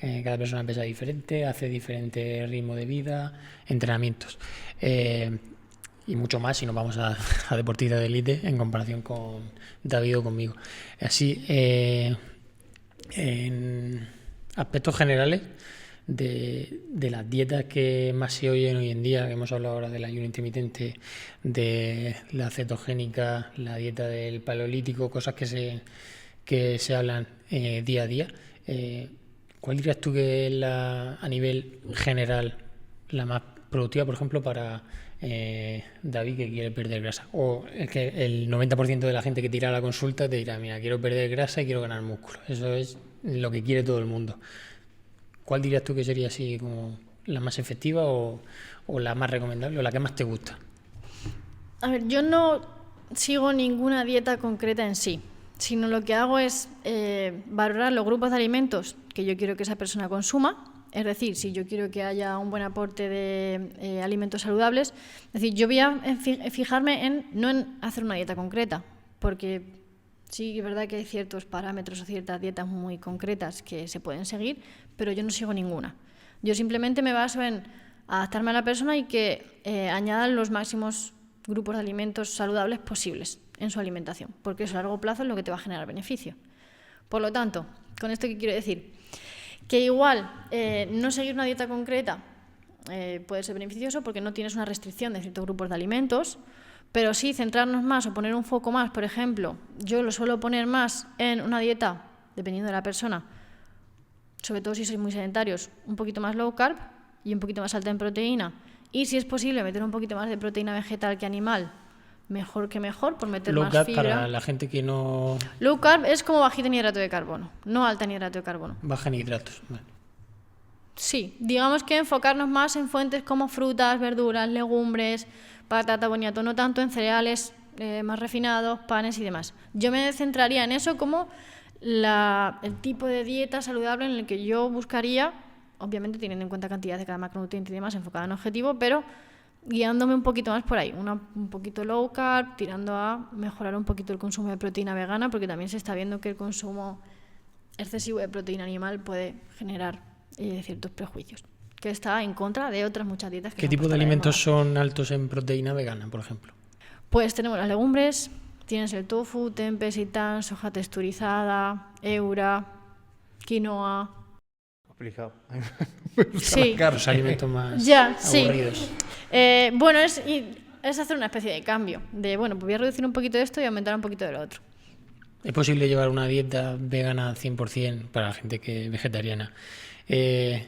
Cada persona pesa diferente, hace diferente ritmo de vida, entrenamientos y mucho más si nos vamos a deportistas de élite en comparación con David o conmigo. Así, en aspectos generales de las dietas que más se oyen hoy en día, que hemos hablado ahora del ayuno intermitente, de la cetogénica, la dieta del paleolítico, cosas que se hablan día a día, ¿cuál dirías tú que es a nivel general la más productiva, por ejemplo, para David que quiere perder grasa? O es que el 90% de la gente que tira a la consulta te dirá, mira, quiero perder grasa y quiero ganar músculo. Eso es lo que quiere todo el mundo. ¿Cuál dirías tú que sería así como la más efectiva o la más recomendable o la que más te gusta? A ver, yo no sigo ninguna dieta concreta en sí, sino lo que hago es valorar los grupos de alimentos que yo quiero que esa persona consuma. Es decir, si yo quiero que haya un buen aporte de alimentos saludables, es decir, yo voy a fijarme no en hacer una dieta concreta, porque sí es verdad que hay ciertos parámetros o ciertas dietas muy concretas que se pueden seguir, pero yo no sigo ninguna. Yo simplemente me baso en adaptarme a la persona y que añadan los máximos grupos de alimentos saludables posibles en su alimentación, porque eso a largo plazo es lo que te va a generar beneficio. Por lo tanto, ¿con esto qué quiero decir? Que igual no seguir una dieta concreta puede ser beneficioso porque no tienes una restricción de ciertos grupos de alimentos, pero sí centrarnos más o poner un foco más, por ejemplo, yo lo suelo poner más en una dieta, dependiendo de la persona, sobre todo si sois muy sedentarios, un poquito más low carb y un poquito más alta en proteína, y si es posible meter un poquito más de proteína vegetal que animal, mejor que mejor, por meter low más carb fibra. Para la gente que no... Low carb es como bajita en hidrato de carbono, no alta en hidrato de carbono. Baja en hidratos. Vale. Sí, digamos que enfocarnos más en fuentes como frutas, verduras, legumbres, patata, boniato, no tanto en cereales más refinados, panes y demás. Yo me centraría en eso como el tipo de dieta saludable en el que yo buscaría, obviamente teniendo en cuenta cantidad de cada macronutriente y demás, enfocada en objetivo, pero guiándome un poquito más por ahí, un poquito low carb, tirando a mejorar un poquito el consumo de proteína vegana, porque también se está viendo que el consumo excesivo de proteína animal puede generar ciertos prejuicios, que está en contra de otras muchas dietas. ¿Qué tipo de alimentos son altos en proteína vegana, por ejemplo? Pues tenemos las legumbres, tienes el tofu, tempeh, seitan, soja texturizada, eura, quinoa. Complicado. Sí. Los alimentos más aburridos. Bueno, es hacer una especie de cambio, de bueno, pues voy a reducir un poquito de esto y aumentar un poquito de lo otro. ¿Es posible llevar una dieta vegana 100% para la gente que es vegetariana? Me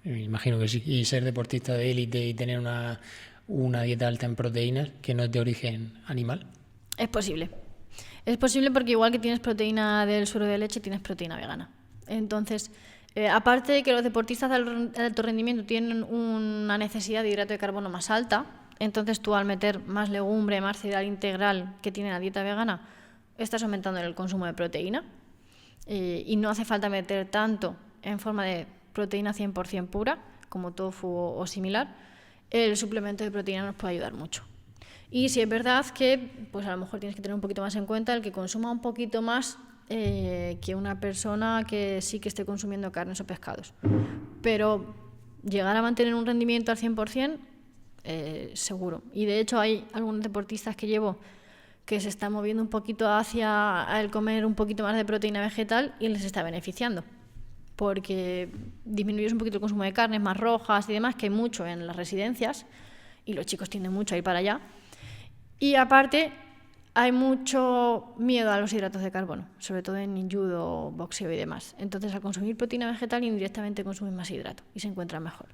imagino que sí. Y ser deportista de élite y tener una dieta alta en proteínas que no es de origen animal. Es posible. Es posible porque igual que tienes proteína del suero de leche, tienes proteína vegana. Entonces, aparte de que los deportistas de alto rendimiento tienen una necesidad de hidrato de carbono más alta, entonces tú al meter más legumbre, más cereal integral que tiene la dieta vegana, estás aumentando el consumo de proteína y no hace falta meter tanto en forma de proteína 100% pura, como tofu o similar. El suplemento de proteína nos puede ayudar mucho. Y si es verdad que pues a lo mejor tienes que tener un poquito más en cuenta el que consuma un poquito más que una persona que sí que esté consumiendo carnes o pescados. Pero llegar a mantener un rendimiento al 100%, seguro. Y de hecho hay algunos deportistas que llevo que se están moviendo un poquito hacia el comer un poquito más de proteína vegetal y les está beneficiando. Porque disminuyes un poquito el consumo de carnes más rojas y demás, que hay mucho en las residencias, y los chicos tienden mucho a ir para allá. Y aparte, hay mucho miedo a los hidratos de carbono, sobre todo en judo, boxeo y demás. Entonces, al consumir proteína vegetal, indirectamente consumen más hidrato y se encuentran mejor.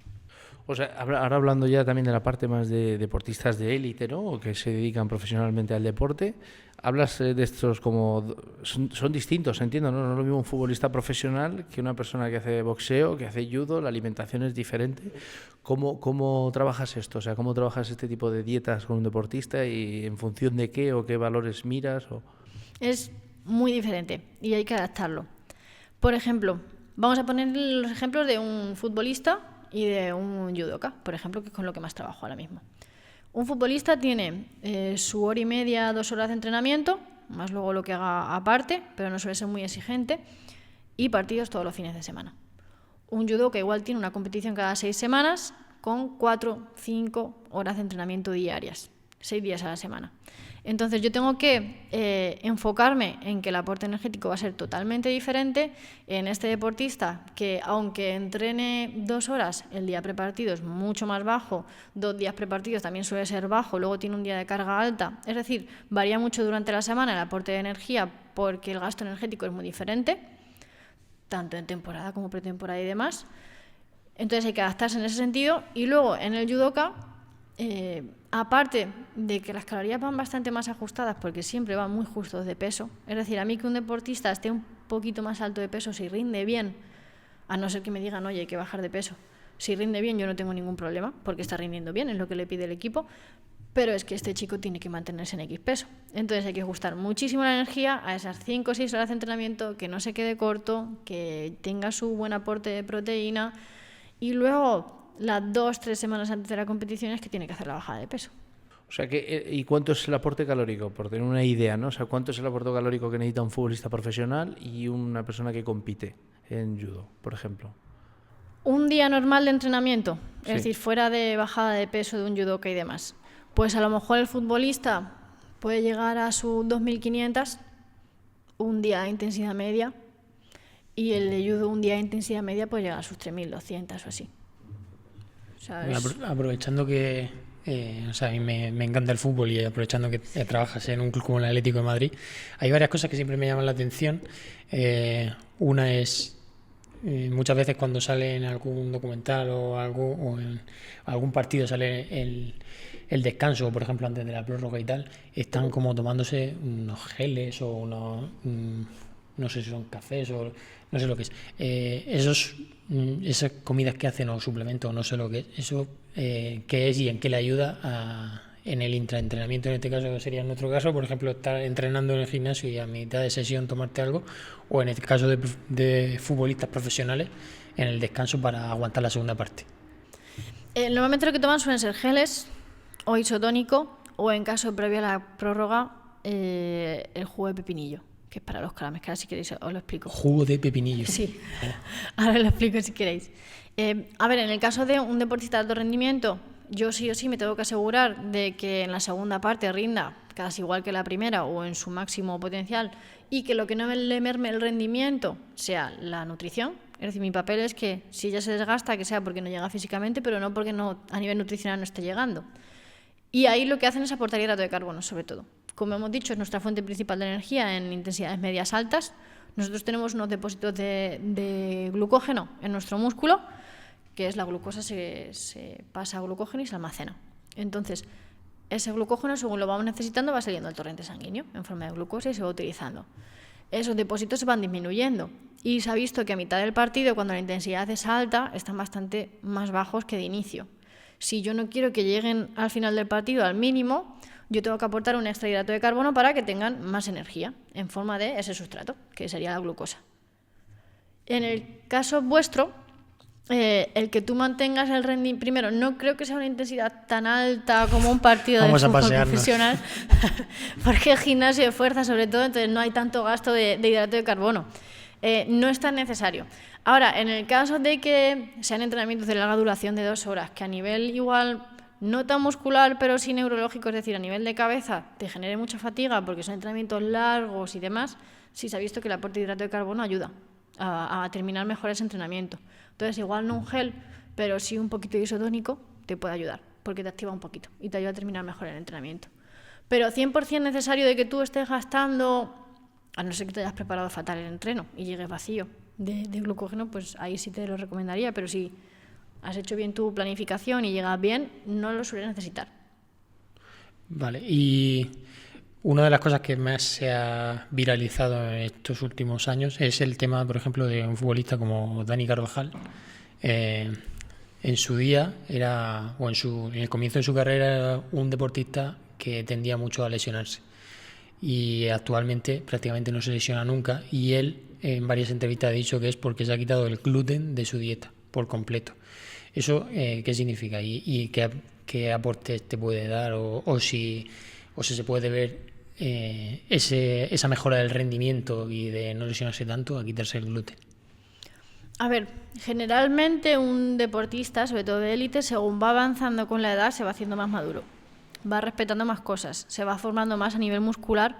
O sea, ahora hablando ya también de la parte más de deportistas de élite, ¿no? O que se dedican profesionalmente al deporte, hablas de estos como... Son distintos, entiendo, ¿no? No es lo mismo un futbolista profesional que una persona que hace boxeo, que hace judo, la alimentación es diferente. ¿Cómo trabajas esto? O sea, ¿cómo trabajas este tipo de dietas con un deportista y en función de qué o qué valores miras? Es muy diferente y hay que adaptarlo. Por ejemplo, vamos a poner los ejemplos de un futbolista y de un judoka, por ejemplo, que es con lo que más trabajo ahora mismo. Un futbolista tiene su hora y media, 2 horas de entrenamiento, más luego lo que haga aparte, pero no suele ser muy exigente, y partidos todos los fines de semana. Un judoka igual tiene una competición cada 6 semanas con 4-5 horas de entrenamiento diarias, 6 días a la semana. Entonces yo tengo que enfocarme en que el aporte energético va a ser totalmente diferente en este deportista que aunque entrene 2 horas, el día prepartido es mucho más bajo, 2 días prepartidos también suele ser bajo, luego tiene un día de carga alta, es decir, varía mucho durante la semana el aporte de energía porque el gasto energético es muy diferente, tanto en temporada como pretemporada y demás. Entonces hay que adaptarse en ese sentido y luego en el judoka aparte de que las calorías van bastante más ajustadas porque siempre van muy justos de peso, es decir, a mí que un deportista esté un poquito más alto de peso si rinde bien, a no ser que me digan, oye, hay que bajar de peso, si rinde bien yo no tengo ningún problema porque está rindiendo bien, es lo que le pide el equipo, pero es que este chico tiene que mantenerse en X peso, entonces hay que ajustar muchísimo la energía a esas 5 o 6 horas de entrenamiento, que no se quede corto, que tenga su buen aporte de proteína y luego las 2-3 semanas antes de la competición es que tiene que hacer la bajada de peso. O sea, ¿y cuánto es el aporte calórico? Por tener una idea, ¿no? O sea, ¿cuánto es el aporte calórico que necesita un futbolista profesional y una persona que compite en judo, por ejemplo? Un día normal de entrenamiento, es Sí. decir, fuera de bajada de peso de un judoka y demás. Pues a lo mejor el futbolista puede llegar a sus 2.500, un día de intensidad media, y el de judo un día de intensidad media puede llegar a sus 3.200 o así. Aprovechando que a mí me encanta el fútbol y aprovechando que trabajas en un club como el Atlético de Madrid, hay varias cosas que siempre me llaman la atención. Una es muchas veces cuando sale en algún documental o en algún partido sale el descanso, por ejemplo antes de la prórroga y tal, están como tomándose unos geles o no sé si son cafés o no sé lo que es. Esas comidas que hacen o suplementos, no sé lo que es, eso qué es y en qué le ayuda en el intraentrenamiento, en este caso sería en nuestro caso, por ejemplo, estar entrenando en el gimnasio y a mitad de sesión tomarte algo, o en el caso de futbolistas profesionales, en el descanso para aguantar la segunda parte. Normalmente lo que toman suelen ser geles o isotónico, o en caso previo a la prórroga, el jugo de pepinillo, que es para los calambres, que ahora si queréis os lo explico. Jugo de pepinillo. Sí, ahora lo explico si queréis. A ver, en el caso de un deportista de alto rendimiento, yo sí o sí me tengo que asegurar de que en la segunda parte rinda casi igual que la primera o en su máximo potencial, y que lo que no le merme el rendimiento sea la nutrición. Es decir, mi papel es que si ella se desgasta, que sea porque no llega físicamente, pero no porque a nivel nutricional no esté llegando. Y ahí lo que hacen es aportar hidrato de carbono, sobre todo. Como hemos dicho, es nuestra fuente principal de energía en intensidades medias altas. Nosotros tenemos unos depósitos de glucógeno en nuestro músculo, que es la glucosa, se pasa a glucógeno y se almacena. Entonces, ese glucógeno, según lo vamos necesitando, va saliendo al torrente sanguíneo en forma de glucosa y se va utilizando. Esos depósitos se van disminuyendo y se ha visto que a mitad del partido, cuando la intensidad es alta, están bastante más bajos que de inicio. Si yo no quiero que lleguen al final del partido al mínimo, yo tengo que aportar un extra hidrato de carbono para que tengan más energía en forma de ese sustrato, que sería la glucosa. En el caso vuestro, el que tú mantengas el rendimiento, primero, no creo que sea una intensidad tan alta como un partido de fútbol profesional, porque el gimnasio de fuerza sobre todo, entonces no hay tanto gasto de hidrato de carbono. No es tan necesario. Ahora, en el caso de que sean entrenamientos de larga duración de 2 horas, que a nivel igual no tan muscular, pero sí neurológico, es decir, a nivel de cabeza, te genere mucha fatiga porque son entrenamientos largos y demás, sí se ha visto que el aporte de hidrato de carbono ayuda a terminar mejor ese entrenamiento. Entonces, igual no un gel, pero sí un poquito de isotónico te puede ayudar, porque te activa un poquito y te ayuda a terminar mejor el entrenamiento. Pero 100% necesario de que tú estés gastando, a no ser que te hayas preparado fatal el entreno y llegues vacío de glucógeno, pues ahí sí te lo recomendaría, pero si has hecho bien tu planificación y llegas bien, no lo sueles necesitar. Vale, y una de las cosas que más se ha viralizado en estos últimos años es el tema, por ejemplo, de un futbolista como Dani Carvajal. En su día en el comienzo de su carrera era un deportista que tendía mucho a lesionarse, y actualmente prácticamente no se lesiona nunca, y él en varias entrevistas ha dicho que es porque se ha quitado el gluten de su dieta por completo. ¿Eso qué significa y qué aportes te puede dar o si se puede ver esa mejora del rendimiento y de no lesionarse tanto a quitarse el gluten? A ver, generalmente un deportista, sobre todo de élite, según va avanzando con la edad, se va haciendo más maduro, va respetando más cosas, se va formando más a nivel muscular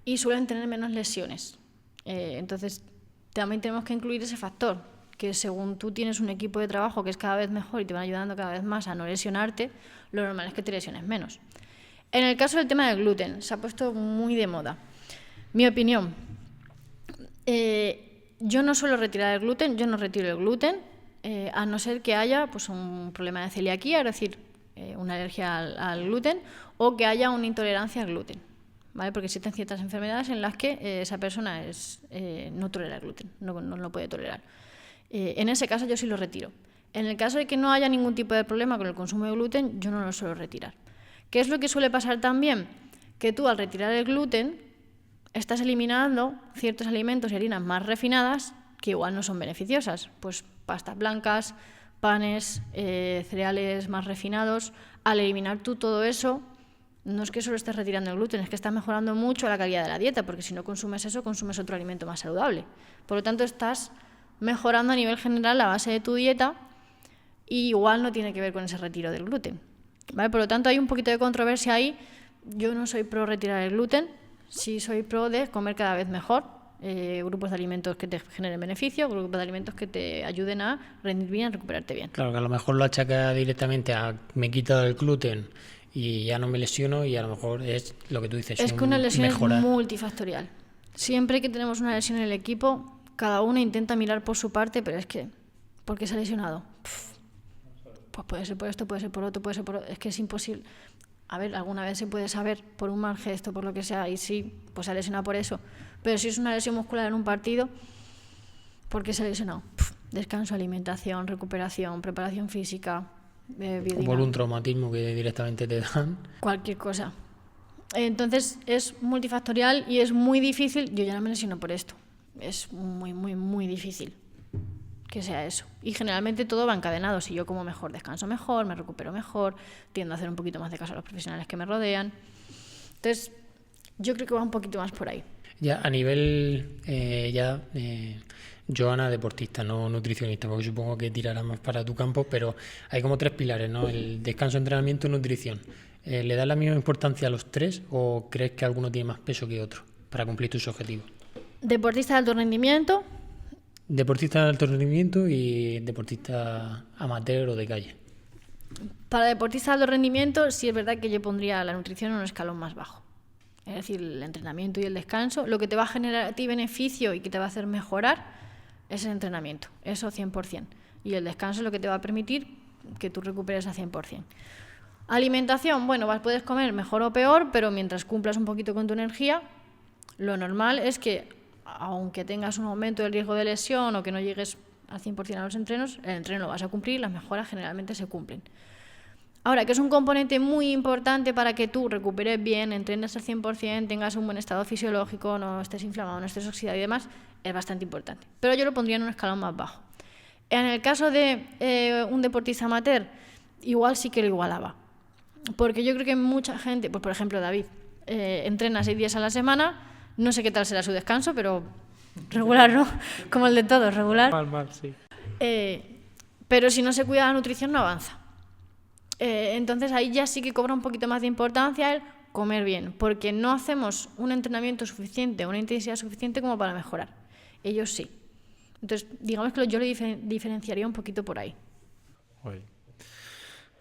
y suelen tener menos lesiones. Entonces, también tenemos que incluir ese factor, que según tú tienes un equipo de trabajo que es cada vez mejor y te van ayudando cada vez más a no lesionarte, lo normal es que te lesiones menos. En el caso del tema del gluten, se ha puesto muy de moda. Mi opinión, yo no suelo retirar el gluten, yo no retiro el gluten, a no ser que haya pues, un problema de celiaquía, es decir, una alergia al gluten, o que haya una intolerancia al gluten, ¿vale? Porque existen ciertas enfermedades en las que esa persona no tolera el gluten, no lo puede tolerar. En ese caso yo sí lo retiro. En el caso de que no haya ningún tipo de problema con el consumo de gluten, yo no lo suelo retirar. ¿Qué es lo que suele pasar también? Que tú al retirar el gluten estás eliminando ciertos alimentos y harinas más refinadas que igual no son beneficiosas. Pues pastas blancas, panes, cereales más refinados. Al eliminar tú todo eso, no es que solo estés retirando el gluten, es que estás mejorando mucho la calidad de la dieta, porque si no consumes eso, consumes otro alimento más saludable. Por lo tanto, estás mejorando a nivel general la base de tu dieta y igual no tiene que ver con ese retiro del gluten, ¿vale? Por lo tanto, hay un poquito de controversia ahí. Yo no soy pro retirar el gluten, sí soy pro de comer cada vez mejor, grupos de alimentos que te generen beneficio, grupos de alimentos que te ayuden a rendir bien, a recuperarte bien. Claro, que a lo mejor lo achaca directamente a me he quitado el gluten y ya no me lesiono, y a lo mejor es lo que tú dices. Es que una lesión es multifactorial. Siempre que tenemos una lesión en el equipo, cada uno intenta mirar por su parte, pero es que, ¿por qué se ha lesionado? Pues puede ser por esto, puede ser por otro, puede ser por otro. Es que es imposible. A ver, alguna vez se puede saber por un mal gesto, por lo que sea, y sí, pues se ha lesionado por eso. Pero si es una lesión muscular en un partido, ¿por qué se ha lesionado? Descanso, alimentación, recuperación, preparación física, O por un traumatismo que directamente te dan. cualquier cosa. Entonces es multifactorial y es muy difícil. Yo ya no me lesiono por esto. Es muy, muy, muy difícil que sea eso. Y generalmente todo va encadenado. Si yo como mejor, descanso mejor, me recupero mejor, tiendo a hacer un poquito más de caso a los profesionales que me rodean. Entonces, yo creo que va un poquito más por ahí. Ya a nivel, Joana, deportista, no nutricionista, porque supongo que tirará más para tu campo, pero hay como 3 pilares, ¿no? El descanso, entrenamiento y nutrición. ¿Le das la misma importancia a los 3 o crees que alguno tiene más peso que otro para cumplir tus objetivos? Deportista de alto rendimiento. Deportista de alto rendimiento y deportista amateur o de calle. Para deportista de alto rendimiento, sí es verdad que yo pondría la nutrición en un escalón más bajo. Es decir, el entrenamiento y el descanso. Lo que te va a generar a ti beneficio y que te va a hacer mejorar es el entrenamiento, eso 100%. Y el descanso es lo que te va a permitir que tú recuperes a 100%. Alimentación, bueno, puedes comer mejor o peor, pero mientras cumplas un poquito con tu energía, lo normal es que, aunque tengas un aumento del riesgo de lesión o que no llegues al 100% a los entrenos, el entreno lo vas a cumplir, las mejoras generalmente se cumplen. Ahora, que es un componente muy importante para que tú recuperes bien, entrenes al 100%, tengas un buen estado fisiológico, no estés inflamado, no estés oxidado y demás, es bastante importante. Pero yo lo pondría en un escalón más bajo. En el caso de un deportista amateur, igual sí que lo igualaba. Porque yo creo que mucha gente, pues por ejemplo David, entrena 6 días a la semana, no sé qué tal será su descanso, pero regular, ¿no? Como el de todos, regular. Mal, sí. Pero si no se cuida la nutrición no avanza. Entonces ahí ya sí que cobra un poquito más de importancia el comer bien, porque no hacemos un entrenamiento suficiente, una intensidad suficiente como para mejorar. Ellos sí. Entonces, digamos que yo le diferenciaría un poquito por ahí. Oye,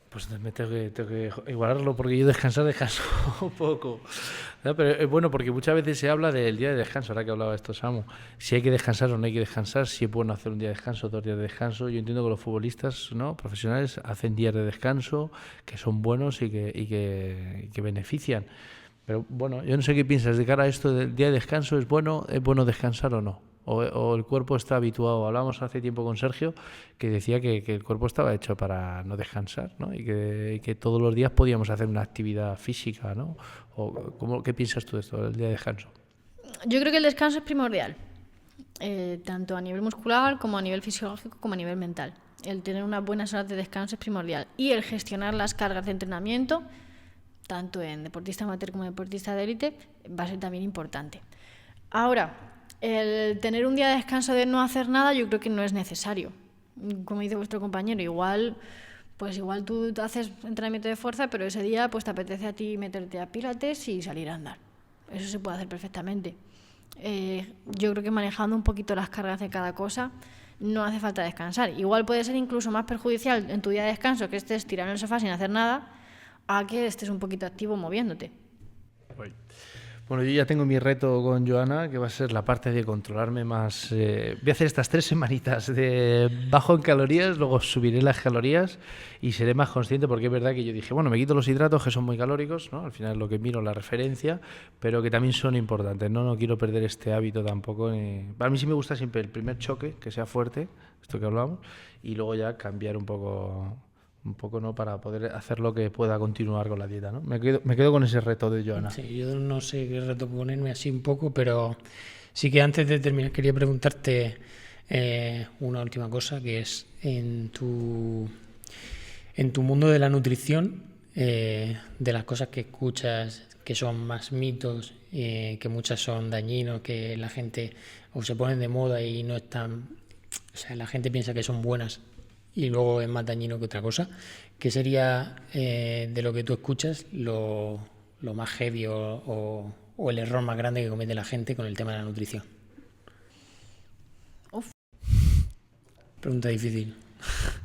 pues me tengo que igualarlo, porque yo descanso un poco. ¿No? Pero es bueno, porque muchas veces se habla del día de descanso, ahora que hablaba esto Samu. Si hay que descansar o no hay que descansar, si es bueno hacer un día de descanso, 2 días de descanso. Yo entiendo que los futbolistas, ¿no?, profesionales hacen días de descanso que son buenos y que benefician. Pero bueno, yo no sé qué piensas de cara a esto del día de descanso. ¿Es bueno descansar o no? O el cuerpo está habituado. Hablábamos hace tiempo con Sergio, que decía que el cuerpo estaba hecho para no descansar, ¿no? Y que todos los días podíamos hacer una actividad física, ¿no? ¿Qué piensas tú de esto, del día de descanso? Yo creo que el descanso es primordial, tanto a nivel muscular como a nivel fisiológico como a nivel mental. El tener unas buenas horas de descanso es primordial. Y el gestionar las cargas de entrenamiento, tanto en deportista amateur como en deportista de élite, va a ser también importante. Ahora, el tener un día de descanso de no hacer nada yo creo que no es necesario. Como dice vuestro compañero, igual tú haces entrenamiento de fuerza, pero ese día pues te apetece a ti meterte a pilates y salir a andar. Eso se puede hacer perfectamente. Yo creo que manejando un poquito las cargas de cada cosa no hace falta descansar. Igual puede ser incluso más perjudicial en tu día de descanso que estés tirado en el sofá sin hacer nada a que estés un poquito activo moviéndote. Bueno, yo ya tengo mi reto con Joana, que va a ser la parte de controlarme más. Voy a hacer estas 3 semanitas de bajo en calorías, luego subiré las calorías y seré más consciente, porque es verdad que yo dije, bueno, me quito los hidratos, que son muy calóricos, ¿no? Al final es lo que miro, la referencia, pero que también son importantes, ¿no? No quiero perder este hábito tampoco. Para mí sí me gusta siempre el primer choque, que sea fuerte, esto que hablamos, y luego ya cambiar un poco, ¿no?, para poder hacer lo que pueda continuar con la dieta, ¿no? Me quedo con ese reto de Joana. Sí, yo no sé qué reto ponerme así un poco, pero sí que antes de terminar quería preguntarte una última cosa, que es en tu mundo de la nutrición, de las cosas que escuchas que son más mitos, que muchas son dañinos, que la gente o se ponen de moda y no están, o sea, la gente piensa que son buenas y luego es más dañino que otra cosa. ¿Qué sería de lo que tú escuchas lo más heavy o el error más grande que comete la gente con el tema de la nutrición? Uf. Pregunta difícil.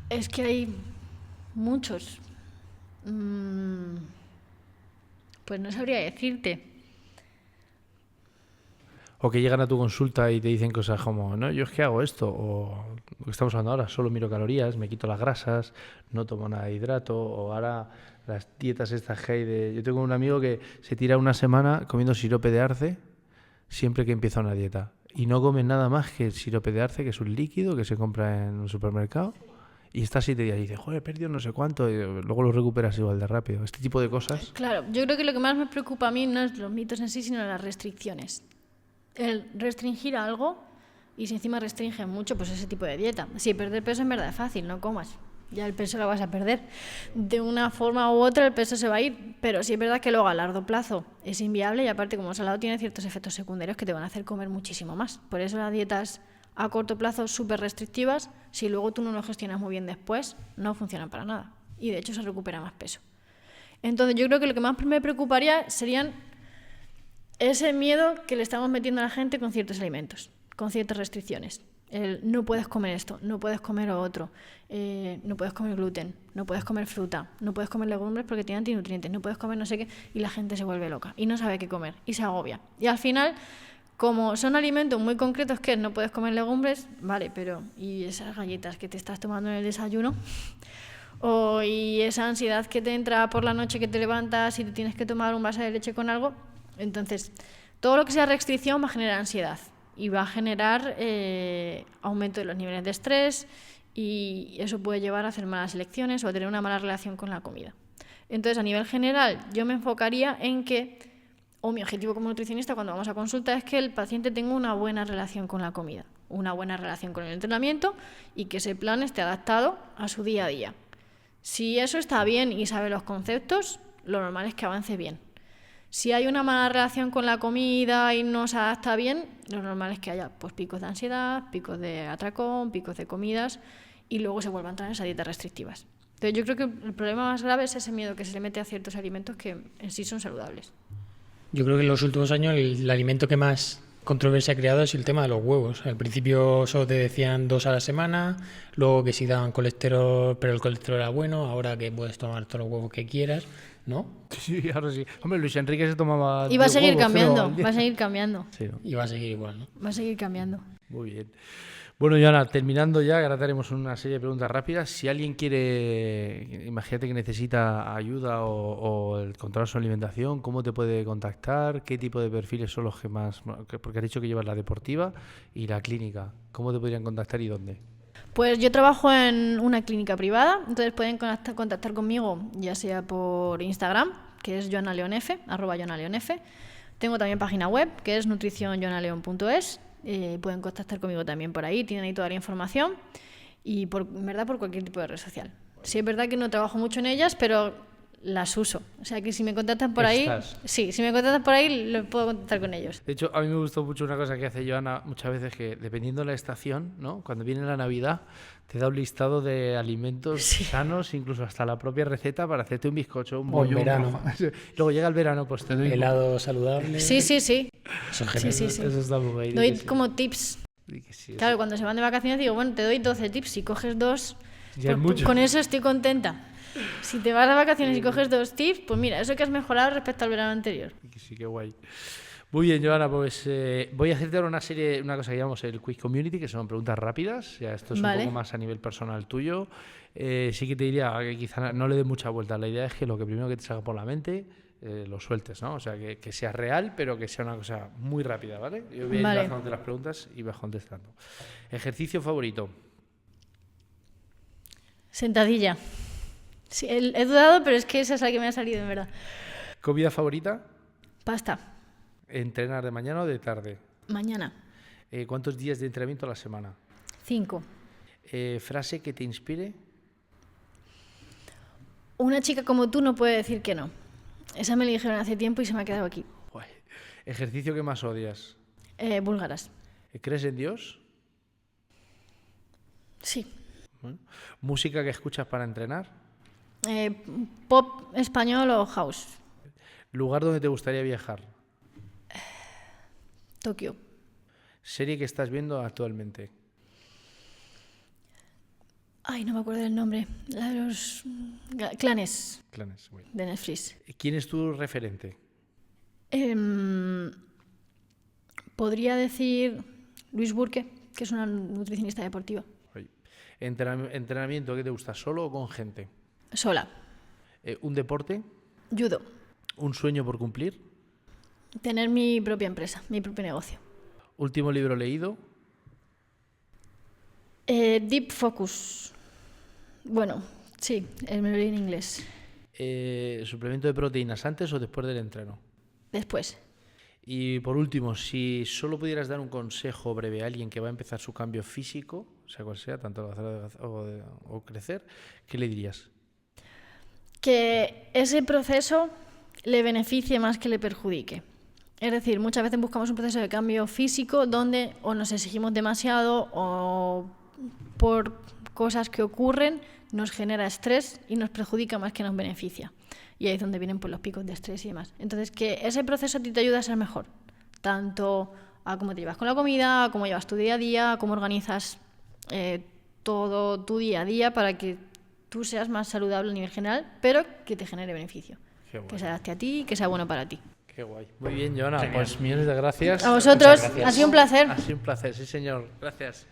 Es que hay muchos. Pues no sabría decirte. O que llegan a tu consulta y te dicen cosas como, no, yo es que hago esto, o lo que estamos hablando ahora, solo miro calorías, me quito las grasas, no tomo nada de hidrato, o ahora las dietas estas que hay de... Yo tengo un amigo que se tira una semana comiendo sirope de arce siempre que empieza una dieta. Y no come nada más que el sirope de arce, que es un líquido que se compra en un supermercado. Y está 7 días y dice, joder, he perdido no sé cuánto, y luego lo recuperas igual de rápido. Este tipo de cosas. Claro, yo creo que lo que más me preocupa a mí no es los mitos en sí, sino las restricciones. El restringir algo, y si encima restringen mucho, pues ese tipo de dieta. Si perder peso en verdad es fácil, no comas. Ya el peso lo vas a perder. De una forma u otra el peso se va a ir, pero sí es verdad que luego a largo plazo es inviable y aparte como salado tiene ciertos efectos secundarios que te van a hacer comer muchísimo más. Por eso las dietas a corto plazo súper restrictivas, si luego tú no lo gestionas muy bien después, no funcionan para nada. Y de hecho se recupera más peso. Entonces yo creo que lo que más me preocuparía serían ese miedo que le estamos metiendo a la gente con ciertos alimentos, con ciertas restricciones. No puedes comer esto, no puedes comer lo otro, no puedes comer gluten, no puedes comer fruta, no puedes comer legumbres porque tienen antinutrientes, no puedes comer no sé qué, y la gente se vuelve loca y no sabe qué comer y se agobia. Y al final, como son alimentos muy concretos que no puedes comer legumbres, vale, pero ¿y esas galletas que te estás tomando en el desayuno? Y esa ansiedad que te entra por la noche que te levantas y te tienes que tomar un vaso de leche con algo. Entonces, todo lo que sea restricción va a generar ansiedad y va a generar aumento de los niveles de estrés y eso puede llevar a hacer malas elecciones o a tener una mala relación con la comida. Entonces, a nivel general, yo me enfocaría en que, o mi objetivo como nutricionista cuando vamos a consulta es que el paciente tenga una buena relación con la comida, una buena relación con el entrenamiento y que ese plan esté adaptado a su día a día. Si eso está bien y sabe los conceptos, lo normal es que avance bien. Si hay una mala relación con la comida y no se adapta bien, lo normal es que haya pues, picos de ansiedad, picos de atracón, picos de comidas y luego se vuelvan a entrar en esas dietas restrictivas. Entonces yo creo que el problema más grave es ese miedo que se le mete a ciertos alimentos que en sí son saludables. Yo creo que en los últimos años el alimento que más controversia ha creado es el tema de los huevos. Al principio solo te decían 2 a la semana, luego que si daban colesterol, pero el colesterol era bueno, ahora que puedes tomar todos los huevos que quieras, ¿no? Sí, ahora sí. Hombre, Luis Enrique se tomaba... Y va a 10 seguir huevos, cambiando, pero- va a seguir cambiando, Sí, ¿no? Y va a seguir igual, ¿no? va a seguir cambiando. Muy bien. Bueno, Joana, terminando ya, que ahora tenemos una serie de preguntas rápidas. Si alguien quiere, imagínate que necesita ayuda o el controlar su alimentación, ¿cómo te puede contactar? ¿Qué tipo de perfiles son los que más...? Porque has dicho que llevas la deportiva y la clínica. ¿Cómo te podrían contactar y dónde? Pues yo trabajo en una clínica privada, entonces pueden contactar conmigo ya sea por Instagram, que es @joanaleonf. Tengo también página web, que es nutricionjoanaleon.es. Pueden contactar conmigo también por ahí, tienen ahí toda la información y en verdad por cualquier tipo de red social. Sí es verdad que no trabajo mucho en ellas, pero las uso. O sea que si me contactan por ahí, sí, si me contactan por ahí, lo puedo contactar con ellos. De hecho, a mí me gustó mucho una cosa que hace Joana muchas veces, que dependiendo de la estación, ¿no? Cuando viene la Navidad, te da un listado de alimentos sanos, incluso hasta la propia receta para hacerte un bizcocho, un O en bollo, verano. Luego llega el verano, pues te doy... Helado saludable. Sí. Eso es Sí. genial. Eso está muy guay. Doy que sí. como tips. Y que sí, Claro, cuando se van de vacaciones digo, bueno, te doy 12 tips. Si coges 2, Ya es pues, mucho. con eso estoy contenta. Si te vas de vacaciones y coges 2 tips, pues mira, eso que has mejorado respecto al verano anterior. Y que sí, qué guay. Muy bien, Joana, pues voy a hacerte ahora una cosa que llamamos el Quiz Community, que son preguntas rápidas. Ya esto es Vale. un poco más a nivel personal tuyo. Sí que te diría que quizá no le dé mucha vuelta. La idea es que lo que primero que te salga por la mente lo sueltes, ¿no? O sea, que sea real, pero que sea una cosa muy rápida, ¿vale? Yo voy a ir Vale. lanzándote las preguntas y vas contestando. Ejercicio favorito. Sentadilla. Sí, he dudado, pero es que esa es la que me ha salido, en verdad. Comida favorita. Pasta. Entrenar de mañana o de tarde. Mañana. ¿Cuántos días de entrenamiento a la semana? 5. Frase que te inspire. Una chica como tú no puede decir que no. Esa me la dijeron hace tiempo y se me ha quedado aquí. Guay. Ejercicio que más odias. Búlgaras. ¿Crees en Dios? Sí. Bueno. ¿Música que escuchas para entrenar? Pop español o house. ¿Lugar donde te gustaría viajar? Tokio. ¿Serie que estás viendo actualmente? Ay, no me acuerdo del nombre. La de los clanes Clanes, güey. de Netflix. ¿Quién es tu referente? Podría decir Luis Burke, que es una nutricionista deportiva. ¿Entrenamiento qué te gusta, solo o con gente? Sola. ¿Un deporte? Judo. ¿Un sueño por cumplir? Tener mi propia empresa, mi propio negocio. ¿Último libro leído? Deep Focus. Bueno, sí, me lo leí en inglés. ¿Suplemento de proteínas antes o después del entreno? Después. Y por último, si solo pudieras dar un consejo breve a alguien que va a empezar su cambio físico, sea cual sea, tanto adelgazar o crecer, ¿qué le dirías? Que ese proceso le beneficie más que le perjudique. Es decir, muchas veces buscamos un proceso de cambio físico donde o nos exigimos demasiado o por cosas que ocurren nos genera estrés y nos perjudica más que nos beneficia. Y ahí es donde vienen pues, los picos de estrés y demás. Entonces, que ese proceso a ti te ayuda a ser mejor. Tanto a cómo te llevas con la comida, a cómo llevas tu día a día, a cómo organizas todo tu día a día para que tú seas más saludable a nivel general, pero que te genere beneficio. Que se adapte a ti y que sea bueno para ti. Qué guay. Muy bien, Joana. Pues millones de gracias. A vosotros. Ha sido un placer. Ha sido un placer, sí, señor. Gracias.